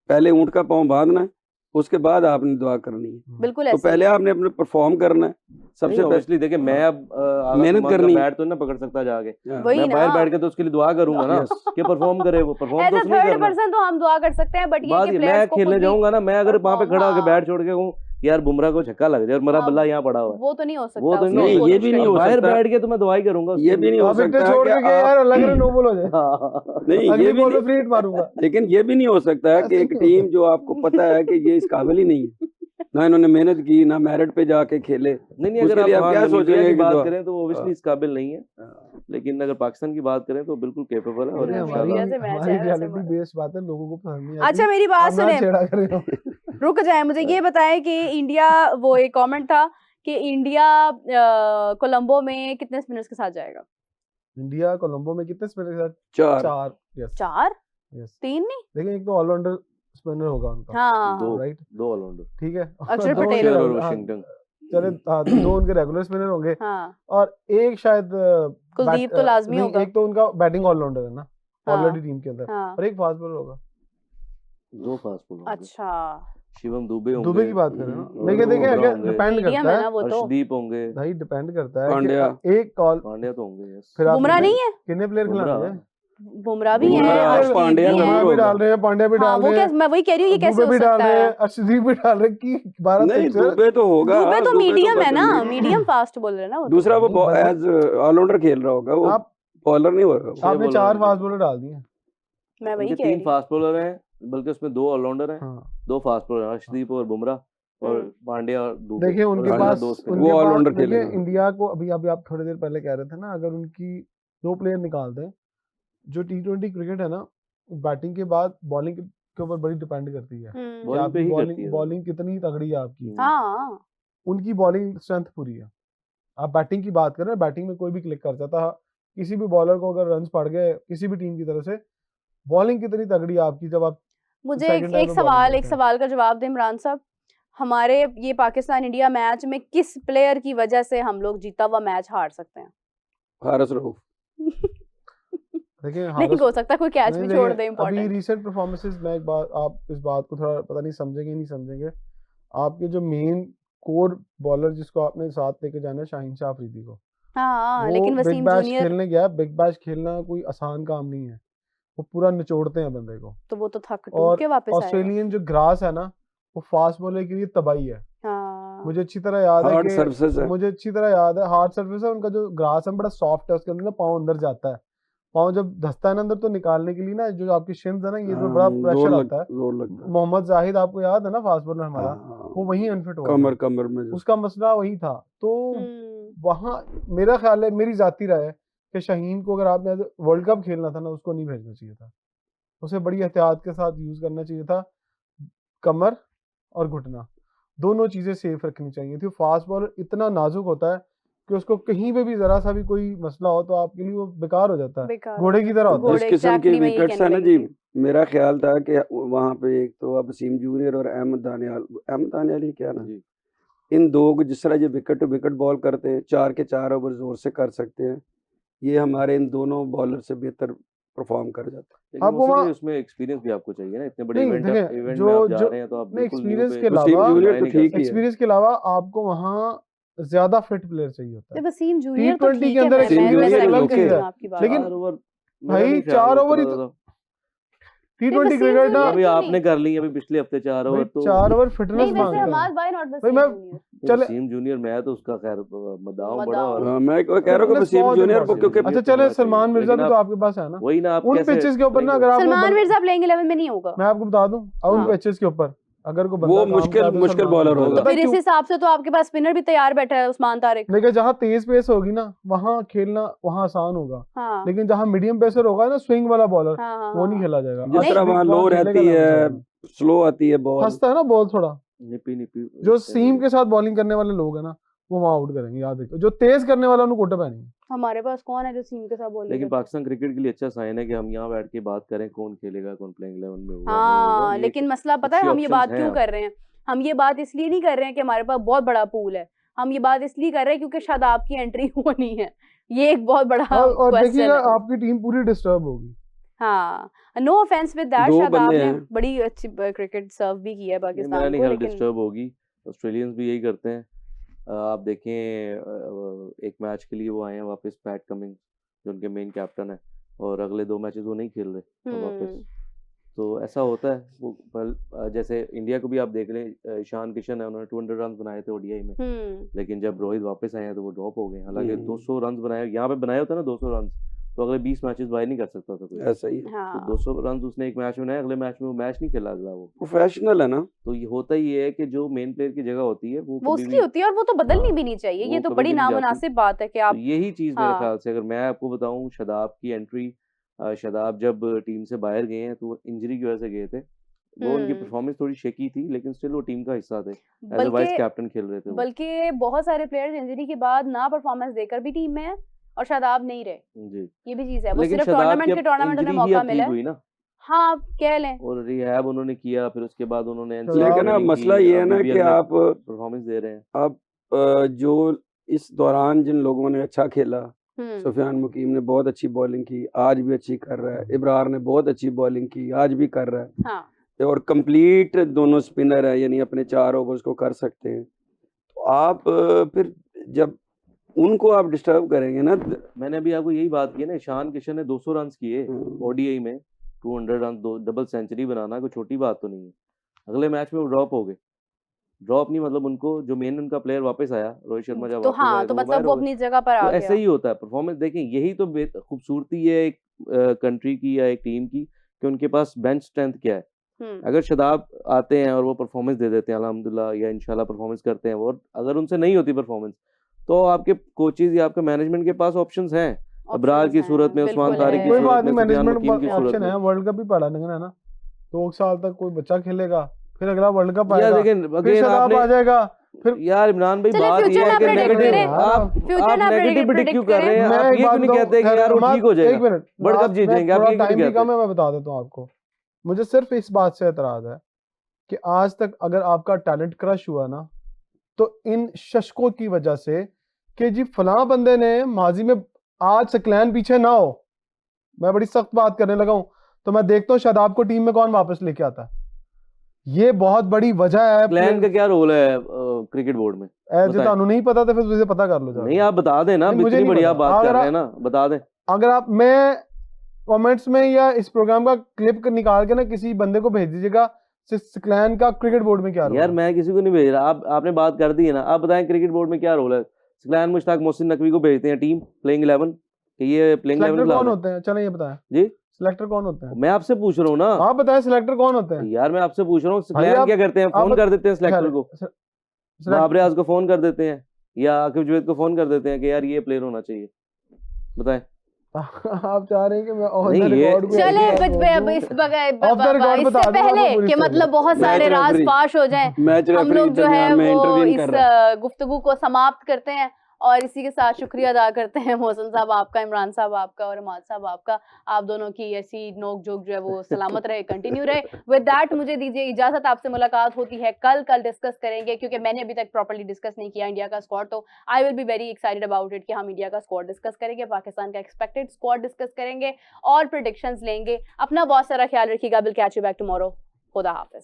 पहले ऊंट का पाँव बांधना, उसके बाद आपने दुआ करनी है। बिल्कुल तो पहले आपने अपने परफॉर्म करना है सबसे पहले। देखिए मैं अब मेहनत करनी, बैट तो ना पकड़ सकता जाके, मैं बाहर बैठ के तो उसके लिए दुआ करूंगा ना कि परफॉर्म करे। वो परफॉर्म तो नहीं करना। पर्सन तो हम दुआ कर सकते हैं, बट ये कि मैं खेलने जाऊंगा ना, मैं अगर वहां पे खड़ा होकर बैट छोड़ के कहूं यार बुमराह को छक्का लग जाए और मेरा बल्ला यहाँ पड़ा हुआ है, वो तो नहीं हो सकता। वो तो नहीं, ये भी नहीं हो सकता। बाहर बैठ के तो मैं दुआ ही करूंगा। ये भी नहीं हो सकता छोड़ के यार अलग नो बॉल हो जाए। नहीं, ये भी फ्री हिट मारूंगा। लेकिन ये भी नहीं हो सकता कि एक टीम जो आपको पता है कि ये इस काबिल ही नहीं है, ना इन्होंने मेहनत की, ना मेरिट पे जाके खेले। नहीं अगर आप क्या सोचेंगे की बात करें तो ऑब्वियसली इस काबिल नहीं है, लेकिन अगर पाकिस्तान की बात करें तो बिल्कुल कैपेबल है। और हमारी रियलिटी बेस्ड बात है, लोगों को पसंद नहीं आती। अच्छा मेरी बात सुने, रुक जाए, मुझे ये बताएं कि इंडिया, वो एक कमेंट था कि इंडिया कोलंबो में कितने स्पिनर्स के साथ जाएगा? इंडिया कोलंबो में कितने स्पिनर्स के साथ? 4। यस 4? 3 नहीं, लेकिन एक तो ऑलराउंडर स्पिनर होगा उनका। हाँ, 2 राइट, 2 ऑलराउंडर, ठीक है। अक्षर पटेल और वाशिंगटन, चले 2 उनके रेगुलर स्पिनर होंगे, और एक शायद कुलदीप तो लाजमी होगा। एक तो उनका बैटिंग ऑलराउंडर है ना ऑलरेडी टीम के अंदर, और एक फास्ट बॉलर होगा। 2 फास्ट बॉलर। अच्छा, शिवम दुबे की बात करें ना, लेकिन देखिए अगर डिपेंड करता है, अर्शदीप होंगे भाई, डिपेंड करता है पांड्या, एक कॉल पांड्या तो होंगे। फिर बुमराह नहीं है, कितने प्लेयर खिलाने हैं? बुमराह भी है, पांड्या भी डाल रहे हैं, पांड्या भी डाल रहे हैं, मैं वही कह रही हूँ, ये कैसे हो सकता है? अर्शदीप भी डाल रहे हैं कि 12 नहीं, दुबे तो होगा, दुबे तो मीडियम है ना, मीडियम फास्ट बॉलर है ना। दूसरा वो एज ऑलराउंडर खेल रहा होगा, वो बॉलर नहीं होगा। आपने 4 फास्ट बॉलर डाल दिए। मैं वही कह रही हूं, 3 फास्ट बॉलर हैं, बल्कि उसमें 2 ऑलराउंडर हैं, 2 फास्ट बॉलर, अर्शदीप और बुमराह और पांड्या और दुबे। देखिए उनके पास वो ऑलराउंडर खेलेंगे। इंडिया को अभी आप थोड़ी देर पहले कह रहे थे ना, अगर उनकी 2 प्लेयर निकाल दें, जो T20 क्रिकेट है ना, बैटिंग के बाद बॉलिंग के ऊपर बड़ी डिपेंड करती है। बॉलिंग कितनी तगड़ी है आपकी, उनकी बॉलिंग स्ट्रेंथ पूरी है। आप बैटिंग की बात कर रहे हैं, बैटिंग में कोई भी क्लिक कर जाता, किसी भी बॉलर को अगर रन्स पड़ गए किसी भी टीम की तरफ से, बॉलिंग कितनी तगड़ी है आपकी जब आप मुझे second time एक में सवाल bowling करते हैं। का जवाब दें इमरान साहब, हमारे ये पाकिस्तान इंडिया मैच में किस प्लेयर की वजह से हम लोग जीता हुआ मैच हार सकते हैं? हारिस रऊफ। देखिए नहीं हो सकता, कोई कैच भी छोड़ दे अभी इम्पोर्टेंट। रीसेंट परफॉर्मेंसेस में एक बात, आप इस बात को थोड़ा पता नहीं समझेंगे नहीं समझेंगे, आपके जो मेन कोर बॉलर जिसको आपने साथ लेके जाना है, शाहीन शाह अफरीदी को, हाँ, वो लेकिन बिग वसीम बैश जूनियर खेलने गया। बिग बैश खेलना कोई आसान काम नहीं है, वो पूरा निचोड़ते हैं बंदे को। तो वो तो थक टूट और के वापस आएगा। ऑस्ट्रेलियन जो ग्रास है ना, वो फास्ट बॉलर के लिए तबाही है। हाँ, मुझे अच्छी तरह याद है हार्ड कि सर्फेस है। मुझे अच्छी तरह याद है हार्ड सर्फेस है उनका, जो ग्रास है बड़ा सॉफ्ट है, उसके अंदर ना पाँव अंदर जाता है, पाँव जब धंसता है ना अंदर, तो निकालने के लिए ना जो आपकी शिन्स है ना, ये तो बड़ा प्रेशर आता है। जोर लगता है। मोहम्मद जाहिद आपको याद है ना, फास्ट बॉलर हमारा, हाँ, वो वहीं अनफिट हुआ था, कमर में जो उसका मसला वही था। तो वहाँ मेरा ख्याल है, मेरी जाती राय है कि शाहीन को अगर आपने वर्ल्ड कप खेलना था ना, उसको नहीं भेजना चाहिए था, उसे बड़ी एहतियात के साथ यूज करना चाहिए था। कमर और घुटना दोनों चीजें सेफ रखनी चाहिए थी। फास्ट बॉलर इतना नाजुक होता है कि उसको कहीं पे भी जरा सा भी कोई मसला हो तो आपके लिए वो बेकार हो जाता है, घोड़े की तरह होता है। जिस किस्म के विकेट्स है ना जी, मेरा ख्याल था कि वहाँ पे एक तो अब वसीम जूनियर और अहमद दानियाल ही क्या ना, इन दो को जिस तरह ये विकेट टू विकेट बॉल करते हैं, 4 के 4 ओवर जोर से कर सकते हैं, ये हमारे इन दोनों बॉलर से बेहतर परफॉर्म कर जाते हैं। आपको उसमें एक्सपीरियंस भी आपको चाहिए ना, इतने बड़े इवेंट में आप जा रहे हैं, तो आप एक्सपीरियंस के अलावा आपको वहाँ ज्यादा फिट प्लेयर चाहिए होता है। वसीम जूनियर तो T20 के अंदर लेकिन भाई 4 ओवर T20 क्रिकेट ना, अभी आपने कर ली अभी पिछले हफ्ते 4 ओवर, तो 4 ओवर फिटनेस मांगते हैं। वसीम जूनियर मैं तो उसका खैर मदाऊं बड़ा, और मैं कह रहा हूँ वसीम जूनियर को, क्योंकि अच्छा चले सलमान मिर्जा भी तो आपके पास है ना, वही ना, आप उन पिचेस के ऊपर ना, अगर आप सलमान मिर्जा प्लेइंग 11 में नहीं होगा, मैं आपको बता दूं, उन पिचेस के ऊपर अगर कोई वो मुश्किल बॉलर होगा। फिर इस हिसाब से तो आपके पास स्पिनर भी तैयार बैठा है, उस्मान तारिक। लेकिन जहाँ तेज पेस होगी ना, वहाँ खेलना वहाँ आसान होगा। हाँ। लेकिन जहाँ मीडियम पेसर होगा ना, स्विंग वाला बॉलर, वो नहीं खेला जाएगा। जिस तरह वहाँ लो रहती है, स्लो आती है बॉल, फंसता है ना बॉल थोड़ा, निपी जो सीम के साथ बॉलिंग करने वाले लोग हैं ना, वो वहाँ आउट करेंगे, याद रखो। जो तेज करने वाला उनको कोटे पहनेंगे। हमारे पास कौन है जो सीम के साथ बॉलिंग? लेकिन पाकिस्तान क्रिकेट के लिए अच्छा साइन है कि हम यहाँ बैठ के बात करें कौन खेलेगा, कौन प्लेइंग 11 में होगा। हाँ, लेकिन मसला पता है हम ये बात क्यों कर रहे हैं? हम ये बात इसलिए नहीं कर रहे हैं कि हमारे पास बहुत बड़ा पूल है, हम ये बात इसलिए कर रहे हैं क्योंकि शायद आपकी एंट्री होनी है, ये एक बहुत बड़ा और देखिएगा आपकी टीम पूरी डिस्टर्ब होगी। हाँ, नो ऑफेंस विद दैट, शायद आपने बड़ी अच्छी क्रिकेट सर्व भी किया है पाकिस्तान को, लेकिन डिस्टर्ब होगी। ऑस्ट्रेलियंस भी यही करते हैं। आप देखें एक मैच के लिए वो आए हैं वापस, पैट कमिंस जो उनके मेन कैप्टन है, और अगले 2 मैचेस वो नहीं खेल रहे वापस। तो ऐसा होता है वो, जैसे इंडिया को भी आप देख लें, ईशान किशन है, उन्होंने 200 रन बनाए थे ओडीआई में, लेकिन जब रोहित वापस आए हैं तो वो ड्रॉप हो गए। हालांकि 200 रन बनाए, यहाँ पे बनाए होता ना 200 रन, तो अगले 20 मैचेस बाहर नहीं कर सकता था कोई। ऐसा ही हाँ। तो 200 रन उसने एक मैच में बनाए, अगले मैच में वो मैच नहीं खेला अगला, वो प्रोफेशनल है ना। तो ये होता ही है कि जो मेन प्लेयर की जगह होती है वो उसकी होती है, और वो तो बदलनी भी नहीं चाहिए। ये तो बड़ी नामुनासिब बात है कि आप, यही चीज मेरे ख्याल से, अगर मैं आपको बताऊं, शादाब की एंट्री, शादाब जब टीम से बाहर गए हैं तो इंजरी की वजह से गए थे, वो उनकी परफॉर्मेंस थोड़ी शेकी थी, लेकिन स्टिल वो टीम का हिस्सा थे, एज अ वाइस कैप्टन खेल रहे थे। बल्कि बहुत सारे प्लेयर्स इंजरी के बाद ना परफॉर्मेंस देकर भी टीम में है, और शादाब नहीं रहे जी, ये भी चीज है। वो सिर्फ टूर्नामेंट में मौका मिला है ना, हाँ कह लें, और रिहैब उन्होंने किया, फिर उसके बाद उन्होंने, लेकिन अब मसला ये है ना कि आप परफॉर्मेंस दे रहे हैं। अब जो इस दौरान जिन लोगों ने अच्छा खेला, सुफियान मुकीम ने बहुत अच्छी बॉलिंग की, आज भी अच्छी कर रहा है, इब्रार ने बहुत अच्छी बॉलिंग की, आज भी कर रहा है, हाँ। और कंप्लीट दोनों स्पिनर है, यानी अपने 4 ओवर्स को कर सकते हैं। तो आप फिर जब उनको आप डिस्टर्ब करेंगे ना, मैंने अभी आपको यही बात की ना, ईशान किशन ने 200 रन किए ओडीआई में, 200 रन, डबल सेंचुरी बनाना कोई छोटी बात तो नहीं है। अगले मैच में वो ड्रॉप हो गए, ड्रॉप नहीं मतलब उनको जो मेन उनका प्लेयर वापस आया, रोहित शर्मा जब तो हाँ, तो मतलब वो अपनी जगह पर आ गया। ऐसे ही होता है परफॉर्मेंस। देखें, यही तो खूबसूरती है एक कंट्री की या एक टीम की, कि उनके पास बेंच स्ट्रेंथ क्या है। अगर शादाब आते हैं और वो परफॉर्मेंस दे देते हैं अल्हम्दुलिल्लाह, या इंशाल्लाह परफॉर्मेंस करते हैं, और अगर उनसे नहीं होती परफॉर्मेंस, तो आपके कोचेज या आपके मैनेजमेंट के पास ऑप्शंस हैं। अब्रार की सूरत में, उस्मान तारिक की सूरत में, मैनेजमेंट की ऑप्शन है। वर्ल्ड कप भी पड़ा है ना, 2 साल तक कोई बच्चा खेलेगा, फिर अगला वर्ल्ड कप आएगा, फिर शादाब आ जाएगा, फिर यार इमरान भाई चलिए बात ये फ्यूचर है ना कि predict नेगेटिव करें, आप फ्यूचर ना नेगेटिव प्रेडिक्ट क्यों कर रहे हैं? मैं आप एक ये क्यों बात नहीं कहूं, कहते कि खैर, यार वो अहमद, ठीक हो जाएगा, एक मिनट, वर्ल्ड कप जीत मैं जाएंगे, आप थोड़ा ये क्यों टाइम नहीं भी कम कहते? है, मैं बता देता हूँ आपको। मुझे सिर्फ इस बात से एतराज है कि आज तक अगर आपका टैलेंट क्रश हुआ ना, तो इन शशकों की वजह से कि जी फलां बंदे ने माजी में, आज सकलैन पीछे ना हो, मैं बड़ी सख्त बात करने लगा हूं, तो मैं देखता हूँ शादाब को टीम में कौन वापस लेके आता है। ये बहुत बड़ी वजह है। क्लैन का क्या रोल है क्रिकेट बोर्ड में? जो बताएं। ਤੁਹਾਨੂੰ नहीं पता तो फिर तुझे पता कर लो जाके। नहीं आप बता दें ना, नहीं, मुझे इतनी नहीं बढ़िया पता। बात कर अगर रहे हैं ना, बता दें। अगर आप, मैं कमेंट्स में या इस प्रोग्राम का क्लिप निकाल के ना किसी बंदे को भेज दीजिएगा, सकलैन का क्रिकेट बोर्ड में क्या रोल यार है। मैं किसी को नहीं भेज रहा, आपने बात कर दी है ना, आप बताएं क्रिकेट बोर्ड में क्या रोल है? सकलैन मुश्ताक मोहसिन नकवी को भेजते हैं टीम प्लेइंग 11 कि ये प्लेइंग 11 सिलेक्टर कौन बुला होते हैं, चलो ये बताएं जी। सिलेक्टर कौन होते हैं? मैं आपसे पूछ रहा हूँ ना, आप बताएं सिलेक्टर कौन होते हैं? यार मैं आपसे पूछ रहा हूँ, भाई सकलैन आप- क्या करते हैं? फोन आप- कर देते हैं सिलेक्टर को, सिलेक्टर- बाबर आज़म को फोन कर देते हैं, या आकिब जुवैद को फोन कर देते हैं कि यार ये प्लेयर होना चाहिए, बताएं। आप चाह रहे हैं कि मैं ऑन नहीं, द ये- रिकॉर्ड पे चले ऐसे बात अब बोल इस दूं? बगैर Off the record इससे बता दूं पहले आपको पूरी कि story। मतलब बहुत मैच सारे राज रेफरी। फाश हो जाएं, मैच हम रेफरी लोग जो है दरमियान में वो इंटरवीन इस कर रहा है। गुफ्तगू को समाप्त करते हैं और इसी के साथ शुक्रिया अदा करते हैं मोहसिन साहब आपका, इमरान साहब आपका और अहमद साहब आपका। आप दोनों की ऐसी नोक जोक जो है वो सलामत रहे, कंटिन्यू रहे। विद दैट मुझे दीजिए इजाजत, आपसे मुलाकात होती है कल डिस्कस करेंगे, क्योंकि मैंने अभी तक प्रॉपर्ली डिस्कस नहीं किया इंडिया का स्क्वाड, तो I will be very excited about it कि हम इंडिया का स्क्वाड डिस्कस करेंगे, पाकिस्तान का एक्सपेक्टेड स्क्वाड डिस्कस करेंगे और प्रेडिक्शंस लेंगे। अपना बहुत सारा ख्याल रखिएगा। Will catch you back tomorrow. खुदा हाफिज।